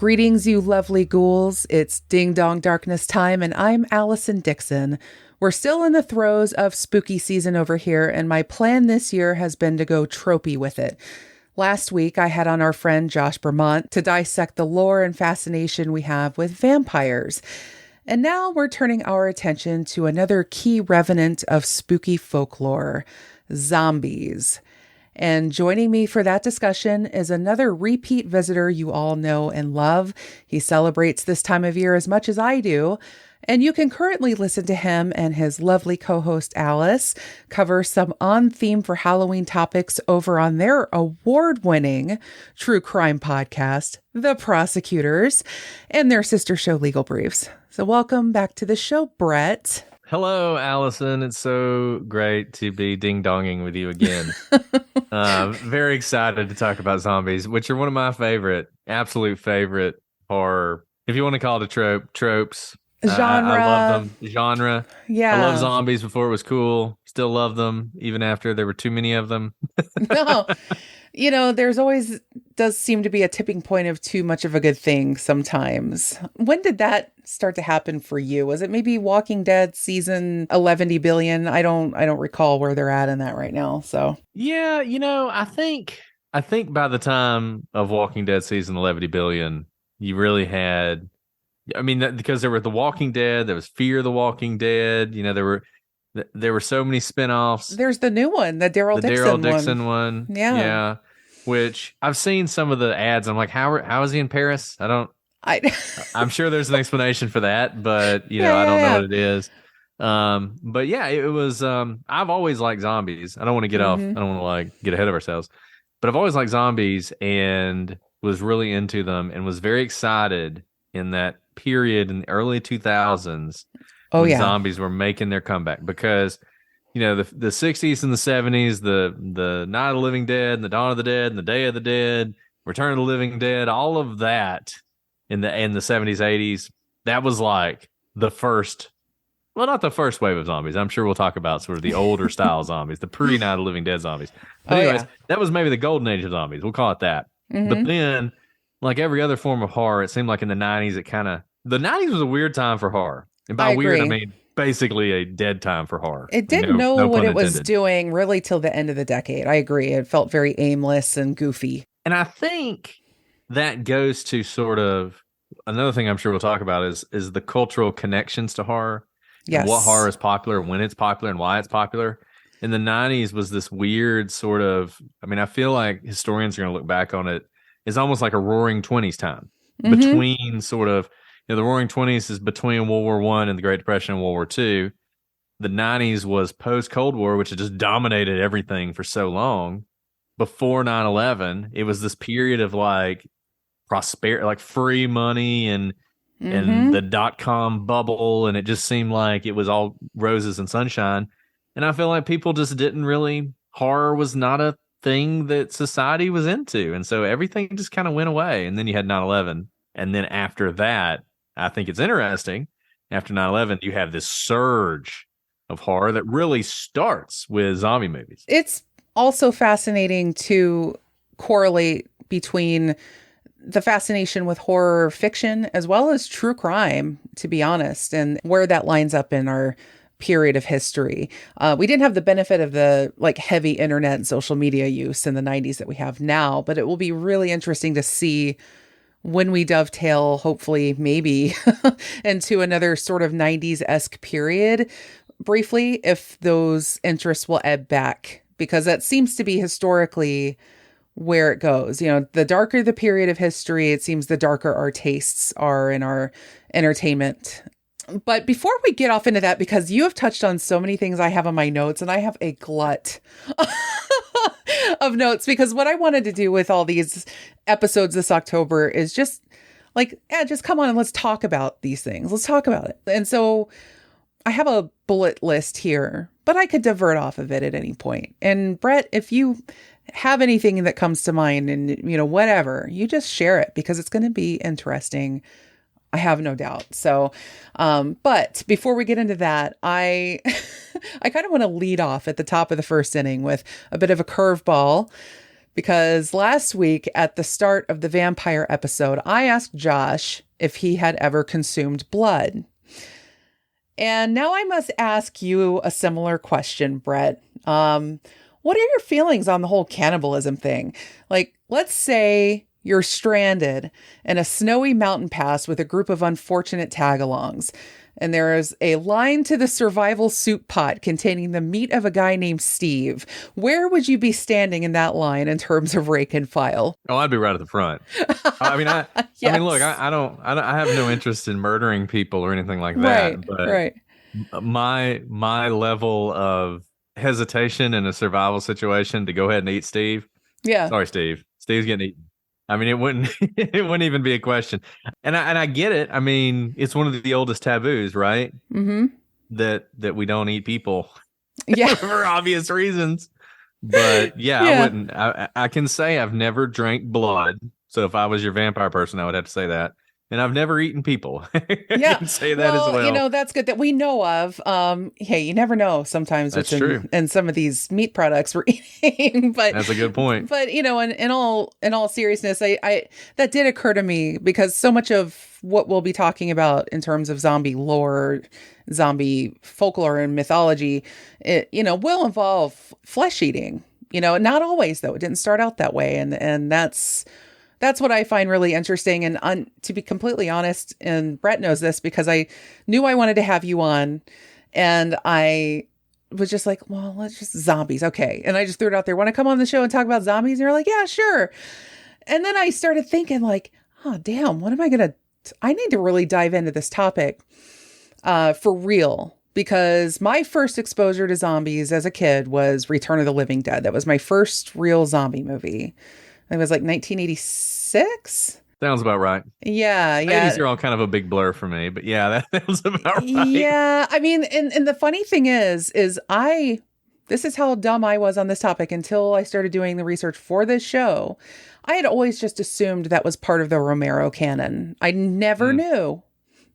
Greetings, you lovely ghouls. It's Ding Dong Darkness time, and I'm Allison Dixon. We're still in the throes of spooky season over here, and my plan this year has been to go tropey with it. Last week, I had on our friend Josh Vermont to dissect the lore and fascination we have with vampires. And now we're turning our attention to another key revenant of spooky folklore, zombies. And joining me for that discussion is another repeat visitor you all know and love. He celebrates this time of year as much as I do. And you can currently listen to him and his lovely co-host Alice cover some on theme for Halloween topics over on their award-winning true crime podcast, The Prosecutors, and their sister show Legal Briefs. So welcome back to the show, Brett. Hello, Allison. It's so great to be ding-donging with you again. Very excited to talk about zombies, which are one of my absolute favorite horror, if you want to call it a tropes. Genre. I love them. Genre. Yeah. I love zombies before it was cool. Still love them, even after there were too many of them. No. There's always does seem to be a tipping point of too much of a good thing sometimes. When did that start to happen for you? Was it maybe Walking Dead season 11 billion? I don't recall where they're at in that right now. So yeah, I think by the time of Walking Dead season 11 billion, you really had. I mean, because there were The Walking Dead, there was Fear the Walking Dead. There were so many spinoffs. There's the new one, the Daryl Dixon one. Yeah. Which I've seen some of the ads. I'm like, how is he in Paris? I'm sure there's an explanation for that, but I don't know what it is. But yeah, it was. I've always liked zombies. I don't want to get off. I don't want to get ahead of ourselves. But I've always liked zombies and was really into them and was very excited in that period in the early 2000s when zombies were making their comeback, because the 60s and the 70s, the Night of the Living Dead and the Dawn of the Dead and the Day of the Dead, Return of the Living Dead, all of that in the 70s, 80s, that was like the first, well, not the first wave of zombies. I'm sure we'll talk about sort of the older style zombies, the pre-Night of the Living Dead zombies. But anyways, that was maybe the golden age of zombies. We'll call it that. Mm-hmm. But then, like every other form of horror, it seemed like in the 90s, the 90s was a weird time for horror. And by weird, I mean basically a dead time for horror. It didn't know what it was doing really till the end of the decade. I agree. It felt very aimless and goofy. And I think that goes to sort of another thing I'm sure we'll talk about is the cultural connections to horror. Yes. And what horror is popular, when it's popular, and why it's popular. In the 90s was this weird sort of, I mean, I feel like historians are going to look back on it. It's almost like a roaring 20s time between sort of, the roaring 20s is between World War I and the Great Depression and World War II. The 90s was post-Cold War, which had just dominated everything for so long. Before 9/11, it was this period of like prosperity, like free money and the dot-com bubble. And it just seemed like it was all roses and sunshine. And I feel like people just didn't really, horror was not a thing that society was into. And so everything just kind of went away. And then you had 9/11. And then after that, I think it's interesting. After 9/11, you have this surge of horror that really starts with zombie movies. It's also fascinating to correlate between the fascination with horror fiction as well as true crime, to be honest, and where that lines up in our period of history. We didn't have the benefit of the heavy internet and social media use in the 90s that we have now, but it will be really interesting to see when we dovetail, hopefully, maybe into another sort of 90s-esque period briefly, if those interests will ebb back, because that seems to be historically where it goes. The darker the period of history, it seems the darker our tastes are in our entertainment. But before we get off into that, because you have touched on so many things I have on my notes, and I have a glut of notes, because what I wanted to do with all these episodes this October is just just come on and let's talk about these things. Let's talk about it. And so I have a bullet list here, but I could divert off of it at any point. And Brett, if you have anything that comes to mind and, whatever, you just share it, because it's going to be interesting. I have no doubt. So, but before we get into that, I kind of want to lead off at the top of the first inning with a bit of a curveball because last week at the start of the vampire episode, I asked Josh if he had ever consumed blood. And now I must ask you a similar question, Brett. What are your feelings on the whole cannibalism thing? Like, let's say you're stranded in a snowy mountain pass with a group of unfortunate tag-alongs, and there is a line to the survival soup pot containing the meat of a guy named Steve. Where would you be standing in that line in terms of rank and file? Oh, I'd be right at the front. I mean, Yes. I mean, look, I have no interest in murdering people or anything like that. Right. But my level of hesitation in a survival situation to go ahead and eat Steve. Yeah. Sorry, Steve. Steve's getting eaten. I mean, it wouldn't even be a question. And I get it. I mean, it's one of the oldest taboos, right? Mm-hmm. That we don't eat people. Yeah. For obvious reasons. But yeah, I wouldn't. I can say I've never drank blood. So if I was your vampire person, I would have to say that. And I've never eaten people. Yeah. I can say that as well. You know, that's good that we know of. Hey, you never know sometimes that's true. in some of these meat products we're eating. But that's a good point. But you know, in all seriousness, I that did occur to me because so much of what we'll be talking about in terms of zombie lore, zombie folklore and mythology, it, you know, will involve flesh eating. You know, not always though. It didn't start out that way, and that's what I find really interesting. And to be completely honest, and Brett knows this because I knew I wanted to have you on, and I was just like, well, let's just zombies. Okay. And I just threw it out there. Want to come on the show and talk about zombies? And you're like, yeah, sure. And then I started thinking like, oh, damn, what am I going to, I need to really dive into this topic for real. Because my first exposure to zombies as a kid was Return of the Living Dead. That was my first real zombie movie. It was like 1986. Sounds about right. Yeah. 80s are all kind of a big blur for me, but yeah, that sounds about right. Yeah. I mean, and the funny thing is this is how dumb I was on this topic until I started doing the research for this show. I had always just assumed that was part of the Romero canon. I never knew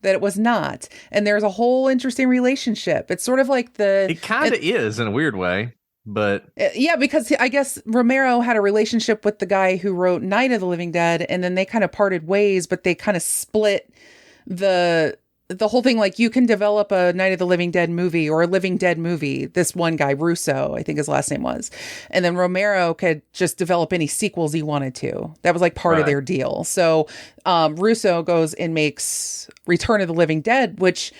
that it was not. And there's a whole interesting relationship. It's sort of like it kind of is in a weird way. But yeah, because I guess Romero had a relationship with the guy who wrote Night of the Living Dead, and then they kind of parted ways, but they kind of split the whole thing. Like, you can develop a Night of the Living Dead movie or a Living Dead movie. This one guy, Russo, I think his last name was, and then Romero could just develop any sequels he wanted to. That was like part of their deal. So Russo goes and makes Return of the Living Dead, which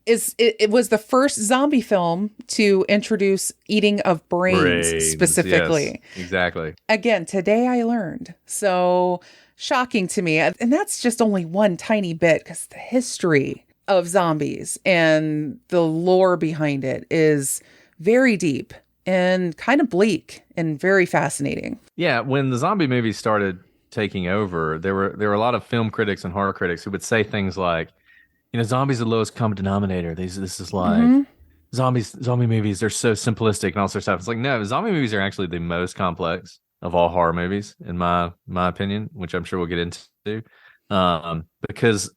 it was the first zombie film to introduce eating of brains specifically. Yes, exactly. Again, today I learned. So shocking to me. And that's just only one tiny bit, because the history of zombies and the lore behind it is very deep and kind of bleak and very fascinating. Yeah, when the zombie movies started taking over, there were a lot of film critics and horror critics who would say things like, you know, zombies are the lowest common denominator. This is like zombie movies. They're so simplistic and all sorts of stuff. It's like, no, zombie movies are actually the most complex of all horror movies, in my opinion, which I'm sure we'll get into. Because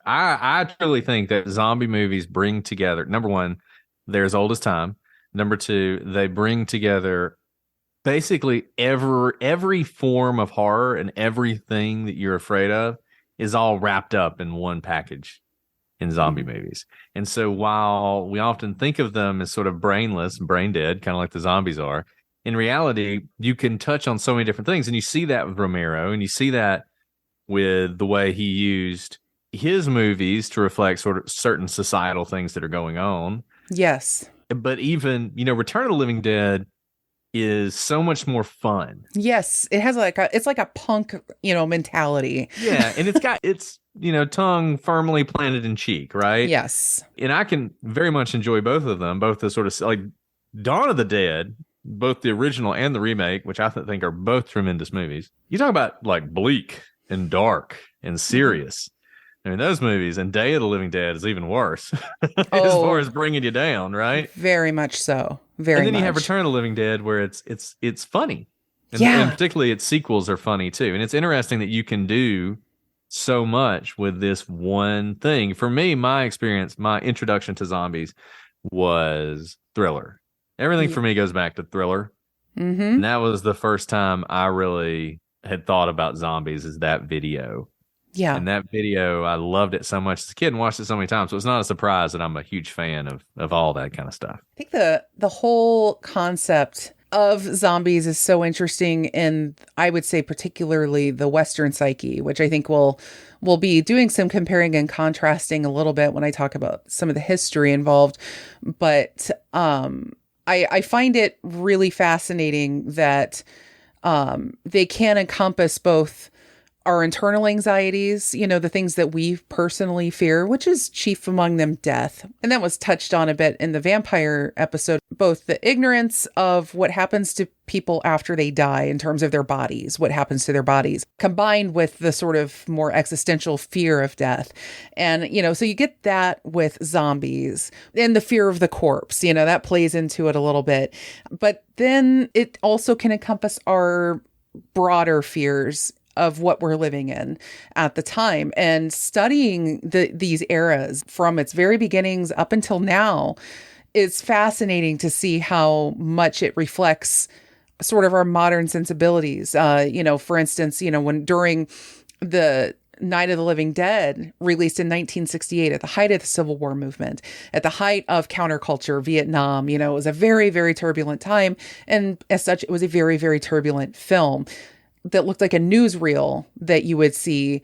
I truly think that zombie movies bring together, number one, they're as old as time. Number two, they bring together basically every form of horror, and everything that you're afraid of is all wrapped up in one package in zombie movies. And so while we often think of them as sort of brainless, brain dead, kind of like the zombies are, in reality, you can touch on so many different things. And you see that with Romero, and you see that with the way he used his movies to reflect sort of certain societal things that are going on. Yes. But even, you know, Return of the Living Dead is so much more fun. Yes, it has it's like a punk, you know, mentality. Yeah, and it's you know, tongue firmly planted in cheek, right? Yes. And I can very much enjoy both of them, both the sort of like Dawn of the Dead, both the original and the remake, which I think are both tremendous movies. You talk about like bleak and dark and serious. I mean, those movies, and Day of the Living Dead is even worse as far as bringing you down, right? Very much so. And then you have Return of the Living Dead, where it's funny. And particularly its sequels are funny too. And it's interesting that you can do so much with this one thing. For me, my experience, my introduction to zombies was Thriller. Everything for me goes back to Thriller. And that was the first time I really had thought about zombies, is that video. Yeah. And that video, I loved it so much as a kid and watched it so many times. So it's not a surprise that I'm a huge fan of all that kind of stuff. I think the whole concept of zombies is so interesting, and I would say particularly the Western psyche, which I think we'll be doing some comparing and contrasting a little bit when I talk about some of the history involved. But I find it really fascinating that they can encompass both our internal anxieties, the things that we personally fear, which is chief among them death. And that was touched on a bit in the vampire episode, both the ignorance of what happens to people after they die in terms of their bodies, what happens to their bodies, combined with the sort of more existential fear of death. And, so you get that with zombies and the fear of the corpse, that plays into it a little bit. But then it also can encompass our broader fears of what we're living in at the time, and studying these eras from its very beginnings up until now. It's fascinating to see how much it reflects sort of our modern sensibilities. For instance, when during the Night of the Living Dead, released in 1968 at the height of the Civil War movement, at the height of counterculture, Vietnam, it was a very, very turbulent time. And as such, it was a very, very turbulent film that looked like a newsreel that you would see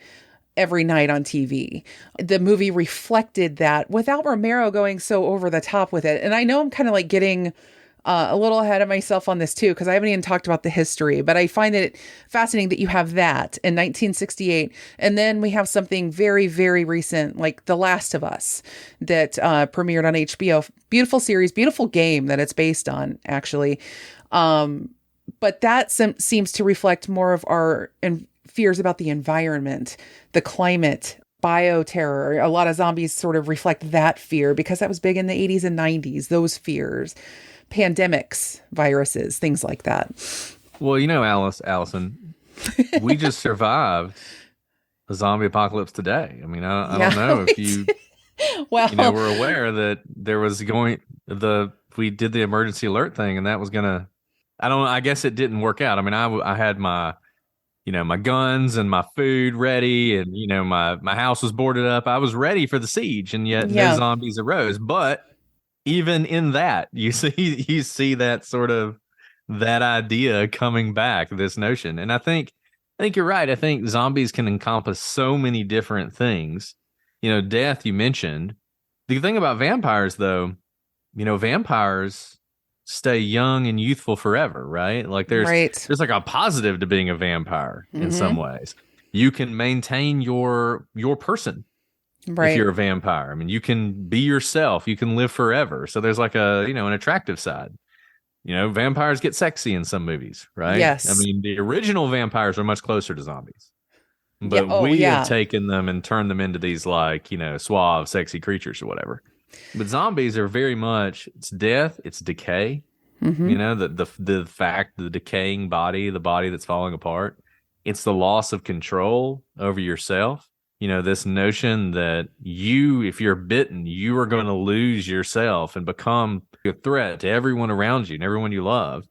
every night on TV. The movie reflected that without Romero going so over the top with it. And I know I'm kind of like getting a little ahead of myself on this too, because I haven't even talked about the history, but I find it fascinating that you have that in 1968. And then we have something very, very recent, like The Last of Us, that premiered on HBO. Beautiful series, beautiful game that it's based on, actually. But that seems to reflect more of our fears about the environment, the climate, bioterror. A lot of zombies sort of reflect that fear because that was big in the 80s and 90s, those fears, pandemics, viruses, things like that. Well, Allison, we just survived a zombie apocalypse today. I mean, I don't know if you, were aware that there was we did the emergency alert thing, and that was going to, I guess it didn't work out. I mean, I had my, my guns and my food ready, and, my house was boarded up. I was ready for the siege, and yet no zombies arose. But even in that, you see that sort of, that idea coming back, this notion. And I think you're right. I think zombies can encompass so many different things. Death, you mentioned. The thing about vampires, though, vampires stay young and youthful forever, right? Like there's like a positive to being a vampire in some ways. You can maintain your person if you're a vampire. I mean, you can be yourself. You can live forever. So there's like an attractive side. Vampires get sexy in some movies, right? Yes. I mean, the original vampires are much closer to zombies. But we have taken them and turned them into these like, suave, sexy creatures or whatever. But zombies are very much, it's death, it's decay. The fact, the decaying body, the body that's falling apart. It's the loss of control over yourself. This notion that if you're bitten, you are going to lose yourself and become a threat to everyone around you and everyone you love.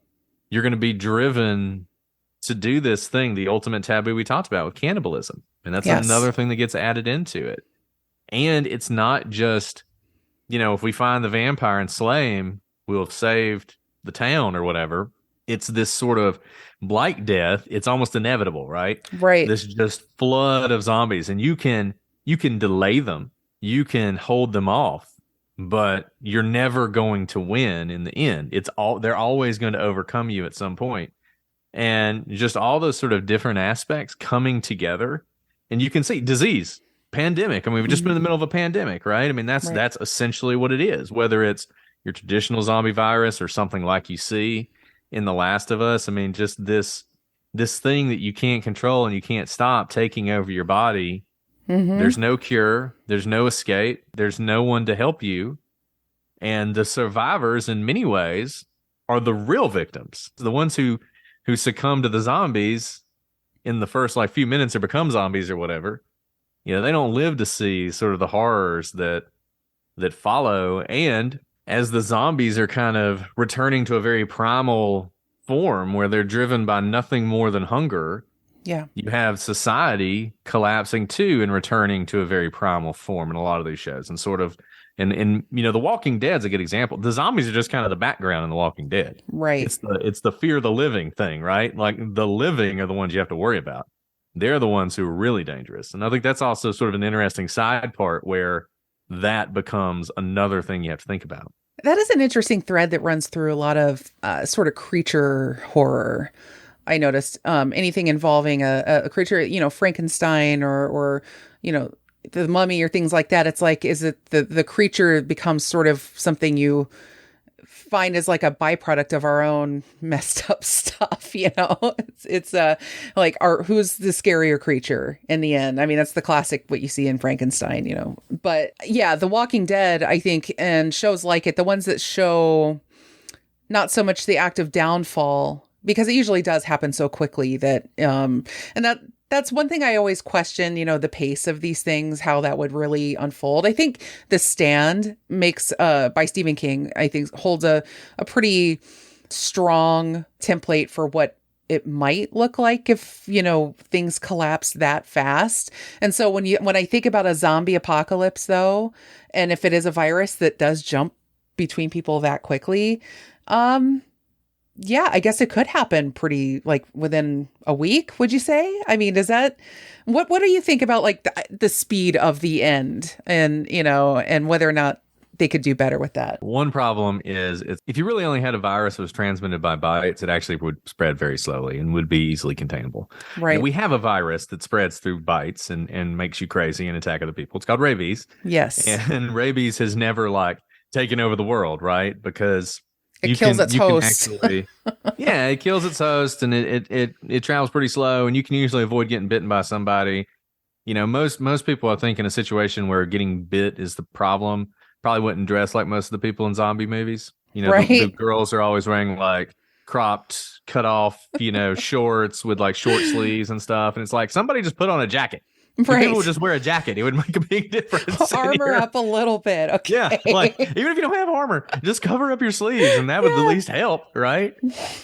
You're going to be driven to do this thing, the ultimate taboo we talked about with cannibalism. And that's another thing that gets added into it. And it's not just, if we find the vampire and slay him, we'll have saved the town or whatever. It's this sort of like death. It's almost inevitable, right? Right. This just flood of zombies, and you can delay them. You can hold them off, but you're never going to win in the end. They're always going to overcome you at some point. And just all those sort of different aspects coming together. And you can see disease, pandemic. I mean, we've just been in the middle of a pandemic, right? I mean, that's essentially what it is, whether it's your traditional zombie virus or something like you see in The Last of Us. I mean, just this thing that you can't control and you can't stop taking over your body. There's no cure. There's no escape. There's no one to help you. And the survivors, in many ways, are the real victims. The ones who succumb to the zombies in the first few minutes or become zombies or whatever. They don't live to see sort of the horrors that follow. And as the zombies are kind of returning to a very primal form where they're driven by nothing more than hunger, yeah, you have society collapsing too and returning to a very primal form in a lot of these shows. And sort of, and The Walking Dead's a good example. The zombies are just kind of the background in The Walking Dead. right. It's the fear of the living thing, right? Like the living are the ones you have to worry about. They're the ones who are really dangerous. And I think that's also sort of an interesting side part where that becomes another thing you have to think about. That is an interesting thread that runs through a lot of sort of creature horror. I noticed anything involving a creature, Frankenstein or the mummy or things like that. It's like, is it the creature becomes sort of something you find as like a byproduct of our own messed up stuff, it's like who's the scarier creature in the end? I mean, that's the classic what you see in Frankenstein, but yeah, The Walking Dead, I think, and shows like it, the ones that show not so much the act of downfall, because it usually does happen so quickly that and that's one thing I always question, the pace of these things, how that would really unfold. I think The Stand makes by Stephen King, I think, holds a pretty strong template for what it might look like if, things collapse that fast. And so when I think about a zombie apocalypse though, and if it is a virus that does jump between people that quickly, yeah, I guess it could happen pretty like within a week, would you say? I mean, what do you think about like the speed of the end and, and whether or not they could do better with that? One problem is if you really only had a virus that was transmitted by bites, it actually would spread very slowly and would be easily containable. Right. And we have a virus that spreads through bites and makes you crazy and attack other people. It's called rabies. Yes. And rabies has never like taken over the world, right? Because it kills its host. It kills its host, and it travels pretty slow, and you can usually avoid getting bitten by somebody. Most people, I think, in a situation where getting bit is the problem, probably wouldn't dress like most of the people in zombie movies. Right. The girls are always wearing like cropped, cut off, shorts with like short sleeves and stuff, and it's like somebody just put on a jacket. Right. People would just wear a jacket. It would make a big difference. Armor up a little bit. Okay. Yeah. Like, even if you don't have armor, just cover up your sleeves and that would at least help. Right.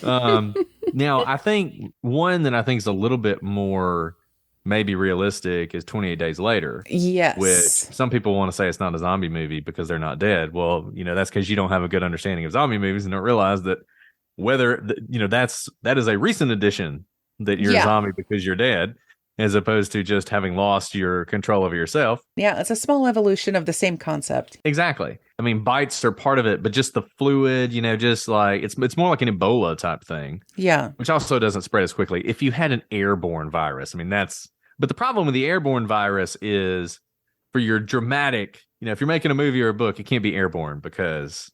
Now, I think one that I think is a little bit more maybe realistic is 28 Days Later. Yes. Which some people want to say it's not a zombie movie because they're not dead. Well, that's because you don't have a good understanding of zombie movies and don't realize that that is a recent addition that you're a zombie because you're dead, as opposed to just having lost your control over yourself. Yeah, it's a small evolution of the same concept. Exactly. I mean, bites are part of it, but just the fluid, just like it's more like an Ebola type thing. Yeah. Which also doesn't spread as quickly. If you had an airborne virus, I mean, but the problem with the airborne virus is for your dramatic, if you're making a movie or a book, it can't be airborne because,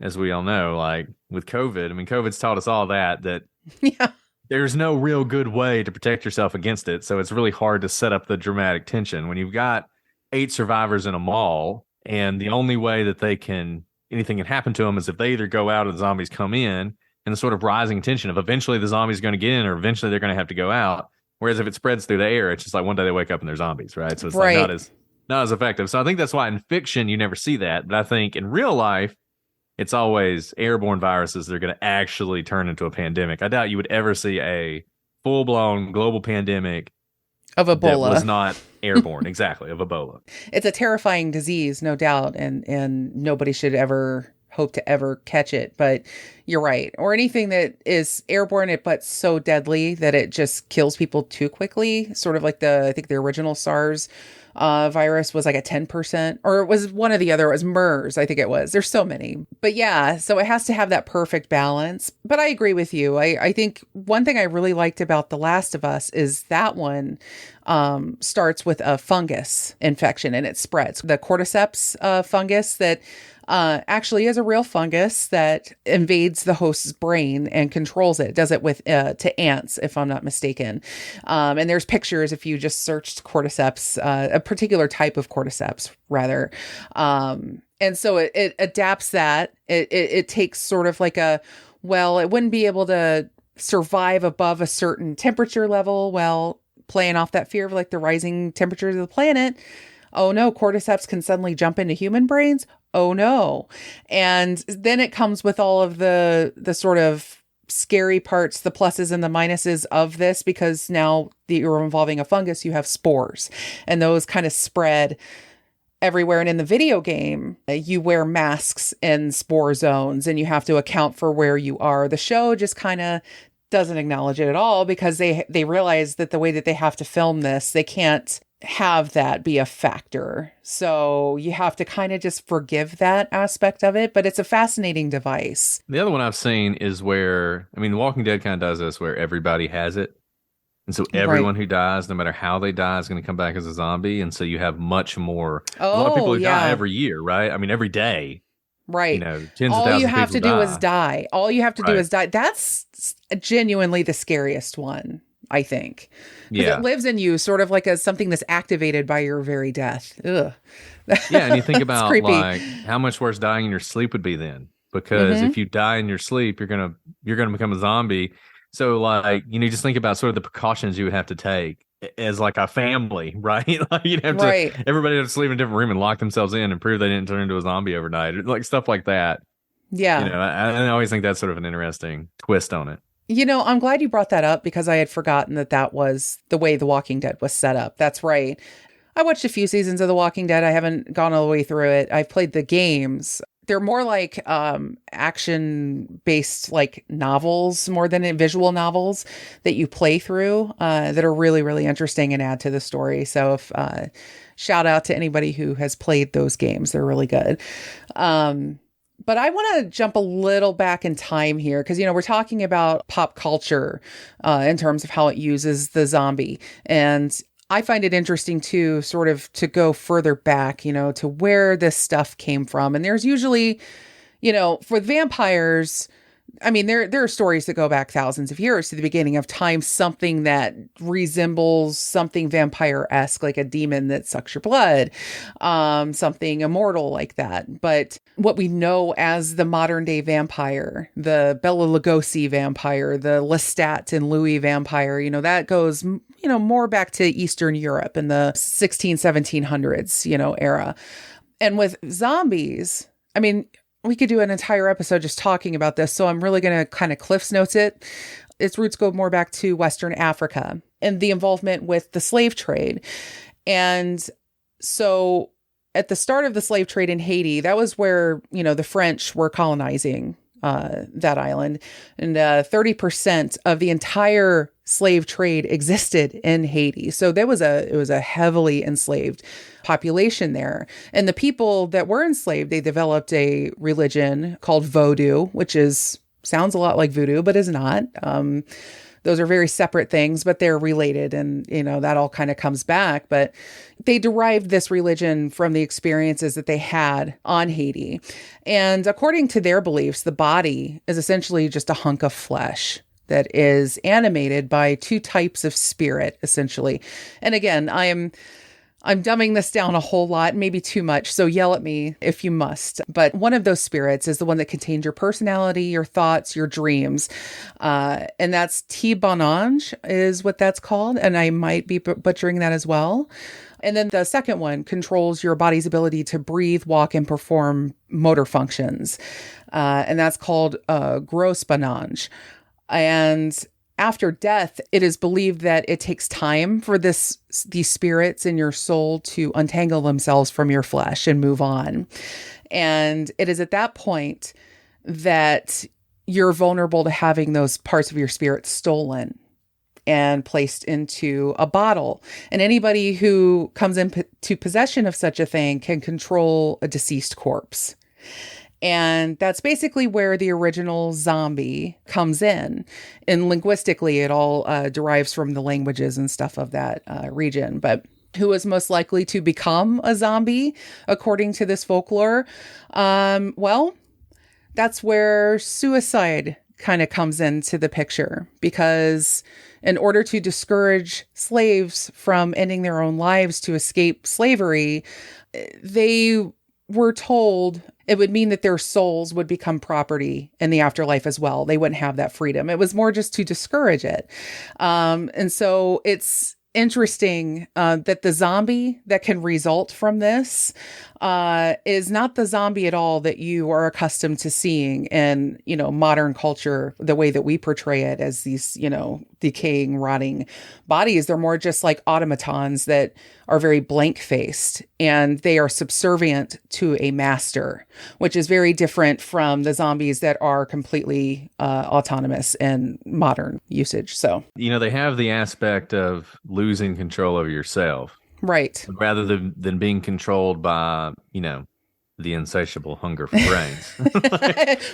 as we all know, like with COVID, I mean, COVID's taught us all that yeah. There's no real good way to protect yourself against it. So it's really hard to set up the dramatic tension when you've got 8 survivors in a mall, and the only way that anything can happen to them is if they either go out or the zombies come in, and the sort of rising tension of eventually the zombies are going to get in or eventually they're going to have to go out. Whereas if it spreads through the air, it's just like one day they wake up and they're zombies, right? So it's like not as effective. So I think that's why in fiction you never see that. But I think in real life, it's always airborne viruses that are going to actually turn into a pandemic. I doubt you would ever see a full-blown global pandemic of Ebola that was not airborne. Exactly, of Ebola. It's a terrifying disease, no doubt, and nobody should ever hope to ever catch it. But you're right. Or anything that is airborne, but so deadly that it just kills people too quickly. Sort of like I think the original SARS virus was like a 10%, or it was one of the other, it was MERS, I think it was. There's so many. But yeah, so it has to have that perfect balance. But I agree with you. I think one thing I really liked about The Last of Us is that one starts with a fungus infection and it spreads. The cordyceps fungus that actually is a real fungus that invades the host's brain and controls it. It does it with to ants, if I'm not mistaken. And there's pictures if you just searched cordyceps, a particular type of cordyceps, rather. And so it adapts that. It takes sort of like it wouldn't be able to survive above a certain temperature level. Well, playing off that fear of like the rising temperatures of the planet. Oh no, cordyceps can suddenly jump into human brains. Oh no. And then it comes with all of the sort of scary parts, the pluses and the minuses of this, because now that you're involving a fungus, you have spores, and those kind of spread everywhere. And in the video game, you wear masks in spore zones and you have to account for where you are. The show just kind of doesn't acknowledge it at all, because they realize that the way that they have to film this, they can't have that be a factor. So you have to kind of just forgive that aspect of it, but it's a fascinating device. The other one I've seen is where, I mean, The Walking Dead kind of does this, where everybody has it. And so everyone who dies, no matter how they die, is going to come back as a zombie. And so you have much more, a lot of people who die every year, right? I mean, every day. Right. You know, tens All of thousands you have of to people do die. is die. All you have to do is die. That's genuinely the scariest one, I think. Because it lives in you sort of like as something that's activated by your very death. Ugh. Yeah, and you think about creepy. like how much worse dying in your sleep would be then. Because if you die in your sleep, you're gonna become a zombie. So like, you know, just think about sort of the precautions you would have to take as like a family, right? Like you'd have to, everybody would have to sleep in a different room and lock themselves in and prove they didn't turn into a zombie overnight, like stuff like that. Yeah. You know, I always think that's sort of an interesting twist on it. You know, I'm glad you brought that up, because I had forgotten that was the way The Walking Dead was set up. That's right. I watched a few seasons of The Walking Dead. I haven't gone all the way through it. I've played the games. They're more like action-based like novels, more than visual novels that you play through that are really, really interesting and add to the story. So if shout out to anybody who has played those games. They're really good. But I want to jump a little back in time here, because, you know, we're talking about pop culture in terms of how it uses the zombie. And I find it interesting to sort of to go further back, you know, to where this stuff came from. And there's usually, you know, for vampires, I mean, there are stories that go back thousands of years to the beginning of time, something that resembles something vampire-esque, like a demon that sucks your blood, something immortal like that. But what we know as the modern day vampire, the Bela Lugosi vampire, the Lestat and Louis vampire, you know, that goes, you know, more back to Eastern Europe in the 1700s, you know, era. And with zombies, I mean, we could do an entire episode just talking about this. So I'm really going to kind of Cliff's Notes it. Its roots go more back to Western Africa and the involvement with the slave trade. And so at the start of the slave trade in Haiti, that was where, you know, the French were colonizing that island. And 30% of the entire slave trade existed in Haiti. So it was a heavily enslaved population there. And the people that were enslaved, they developed a religion called Vodou, which sounds a lot like voodoo, but is not. Those are very separate things, but they're related. And, you know, that all kind of comes back. But they derived this religion from the experiences that they had on Haiti. And according to their beliefs, the body is essentially just a hunk of flesh that is animated by two types of spirit, essentially. And again, I'm dumbing this down a whole lot, maybe too much, so yell at me if you must. But one of those spirits is the one that contains your personality, your thoughts, your dreams. And that's T-Bonange is what that's called. And I might be butchering that as well. And then the second one controls your body's ability to breathe, walk, and perform motor functions. And that's called Grossbanange. And after death, it is believed that it takes time for these spirits in your soul to untangle themselves from your flesh and move on. And it is at that point that you're vulnerable to having those parts of your spirit stolen and placed into a bottle. And anybody who comes into possession of such a thing can control a deceased corpse. And that's basically where the original zombie comes in. And linguistically, it all derives from the languages and stuff of that region. But who is most likely to become a zombie, according to this folklore? Well, that's where suicide kind of comes into the picture. Because in order to discourage slaves from ending their own lives to escape slavery, they were told it would mean that their souls would become property in the afterlife as well. They wouldn't have that freedom. It was more just to discourage it. And so it's interesting that the zombie that can result from this is not the zombie at all that you are accustomed to seeing in, modern culture, the way that we portray it as these, decaying, rotting bodies. They're more just like automatons that are very blank-faced, and they are subservient to a master, which is very different from the zombies that are completely autonomous in modern usage. So, they have the aspect of losing control over yourself. Right. Rather than being controlled by, the insatiable hunger for brains.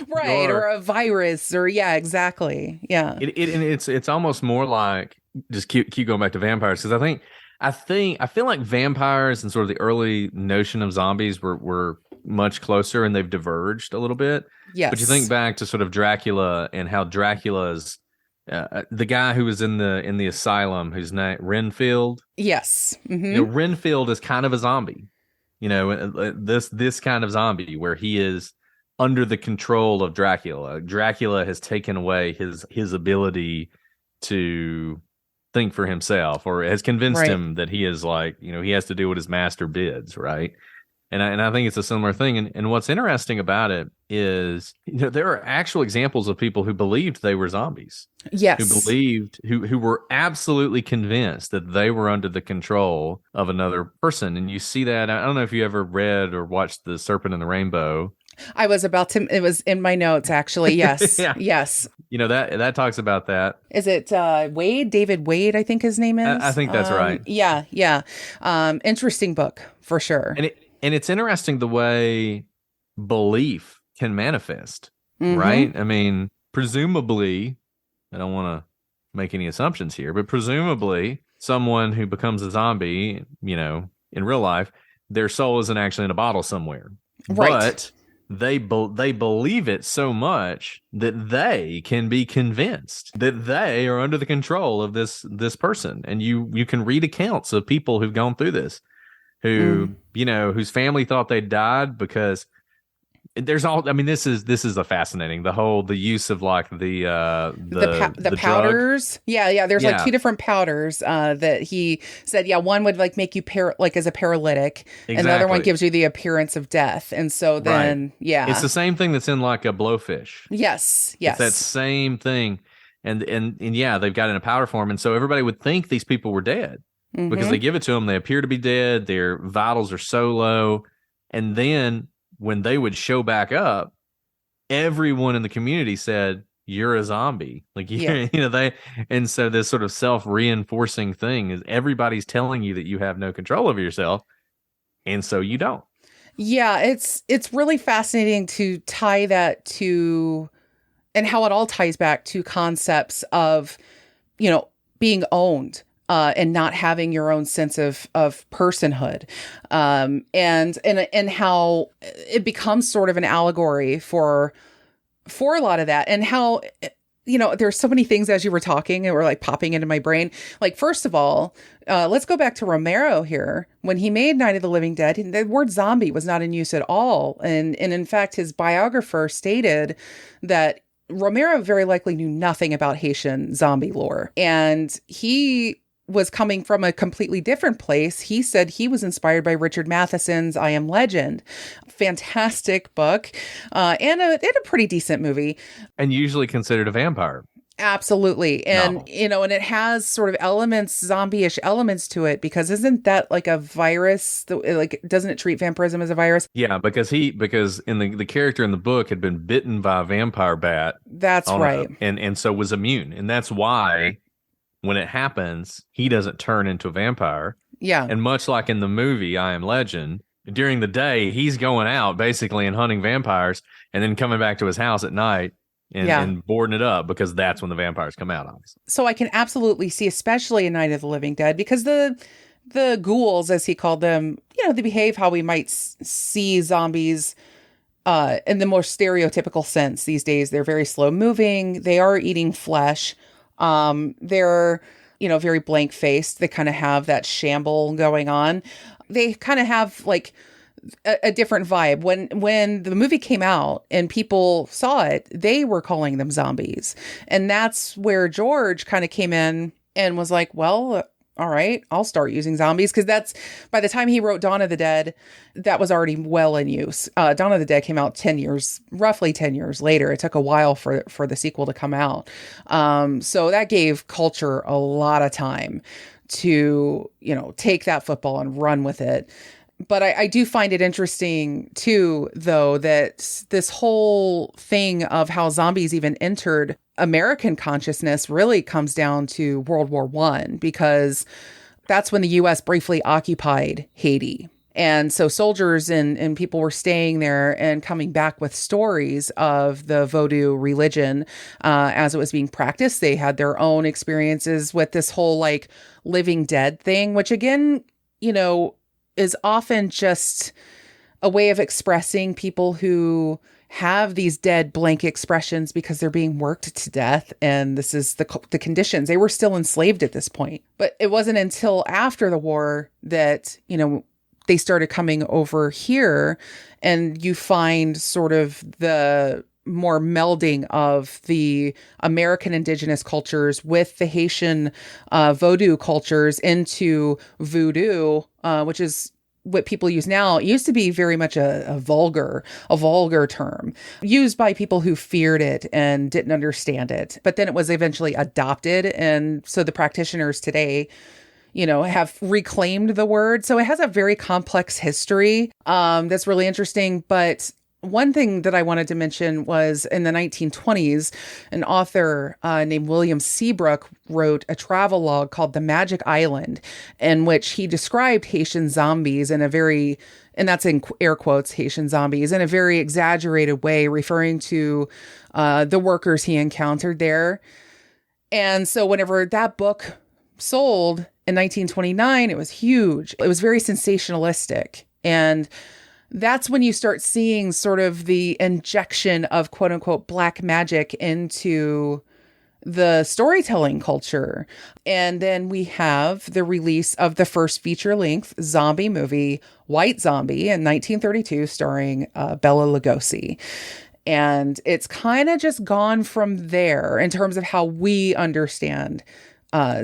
Right. Or a virus or exactly. Yeah. It's almost more like, just keep going back to vampires, because I feel like vampires and sort of the early notion of zombies were much closer, and they've diverged a little bit. Yes. But you think back to sort of Dracula and how Dracula's the guy who was in the asylum, whose name Renfield. Yes. Mm-hmm. Renfield is kind of a zombie. This kind of zombie where he is under the control of Dracula. Dracula has taken away his ability to think for himself, or has convinced him that he is he has to do what his master bids, right? And I think it's a similar thing. And what's interesting about it is, there are actual examples of people who believed they were zombies. Yes. Who were absolutely convinced that they were under the control of another person. And you see that. I don't know if you ever read or watched The Serpent and the Rainbow. I was about to, it was in my notes, actually. Yes. Yeah. Yes. That talks about that. Is it Wade? David Wade, I think his name is. I think that's right. Yeah. Yeah. Interesting book for sure. And it's interesting the way belief can manifest, Mm-hmm. right? I mean, presumably, I don't want to make any assumptions here, but presumably someone who becomes a zombie, in real life, their soul isn't actually in a bottle somewhere. Right. But they believe it so much that they can be convinced that they are under the control of this person. And you can read accounts of people who've gone through this, who whose family thought they died, because there's all, I mean, this is a fascinating, the use of like the powders. Drug. Yeah. There's like two different powders that he said, one would like make you as a paralytic. Exactly. And the other one gives you the appearance of death. And so then, it's the same thing that's in like a blowfish. Yes. It's that same thing. And they've got it in a powder form. And so everybody would think these people were dead. Mm-hmm. Because they give it to them, they appear to be dead. Their vitals are so low. And then when they would show back up, everyone in the community said, "You're a zombie." And so this sort of self-reinforcing thing is everybody's telling you that you have no control over yourself, and so you don't. Yeah, it's really fascinating to tie that to, and how it all ties back to concepts of, being owned. And not having your own sense of personhood, and how it becomes sort of an allegory for a lot of that, and how there's so many things as you were talking and were like popping into my brain. Like, first of all, let's go back to Romero here. When he made Night of the Living Dead, the word zombie was not in use at all, and in fact, his biographer stated that Romero very likely knew nothing about Haitian zombie lore, and he was coming from a completely different place. He said he was inspired by Richard Matheson's I Am Legend. Fantastic book, and a pretty decent movie. And usually considered a vampire. Absolutely. And, and it has sort of zombie-ish elements to it, because isn't that like a virus? Doesn't it treat vampirism as a virus? Yeah, because in the character in the book had been bitten by a vampire bat. That's right. And so was immune. And that's why when it happens, he doesn't turn into a vampire. Yeah. And much like in the movie I Am Legend, during the day, he's going out basically and hunting vampires, and then coming back to his house at night and boarding it up, because that's when the vampires come out, obviously. So I can absolutely see, especially in Night of the Living Dead, because the ghouls, as he called them, they behave how we might see zombies in the more stereotypical sense these days. They're very slow moving. They are eating flesh. They're, very blank faced. They kind of have that shamble going on. They kind of have like a different vibe. When the movie came out and people saw it, they were calling them zombies. And that's where George kind of came in and was like, well, all right, I'll start using zombies. Because that's, by the time he wrote Dawn of the Dead, that was already well in use. Dawn of the Dead came out roughly 10 years later. It took a while for the sequel to come out. So that gave culture a lot of time to, take that football and run with it. But I do find it interesting, too, though, that this whole thing of how zombies even entered American consciousness really comes down to World War I, because that's when the U.S. briefly occupied Haiti. And so soldiers and people were staying there and coming back with stories of the Vodou religion as it was being practiced. They had their own experiences with this whole like living dead thing, which again, is often just a way of expressing people who have these dead blank expressions because they're being worked to death. And this is the conditions. They were still enslaved at this point. But it wasn't until after the war that, they started coming over here, and you find sort of the more melding of the American indigenous cultures with the Haitian Vodou cultures into voodoo, which is what people use now. It used to be very much a vulgar term used by people who feared it and didn't understand it. But then it was eventually adopted. And so the practitioners today, have reclaimed the word. So it has a very complex history that's really interesting. But one thing that I wanted to mention was in the 1920s, an author named William Seabrook wrote a travel log called The Magic Island, in which he described Haitian zombies in a very, and that's in air quotes, Haitian zombies, in a very exaggerated way, referring to the workers he encountered there. And so whenever that book sold in 1929, it was huge. It was very sensationalistic. And that's when you start seeing sort of the injection of quote unquote black magic into the storytelling culture. And then we have the release of the first feature-length zombie movie, White Zombie, in 1932, starring Bela Lugosi. And it's kind of just gone from there in terms of how we understand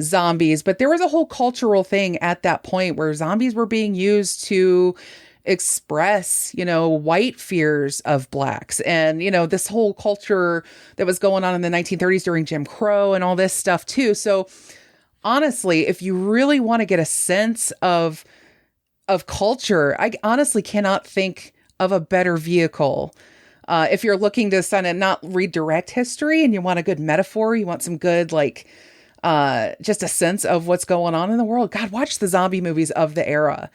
zombies. But there was a whole cultural thing at that point where zombies were being used to express, white fears of blacks, and, this whole culture that was going on in the 1930s during Jim Crow and all this stuff too. So honestly, if you really want to get a sense of culture, I honestly cannot think of a better vehicle. If you're looking to kind of not redirect history and you want a good metaphor, you want some good, just a sense of what's going on in the world. God, watch the zombie movies of the era.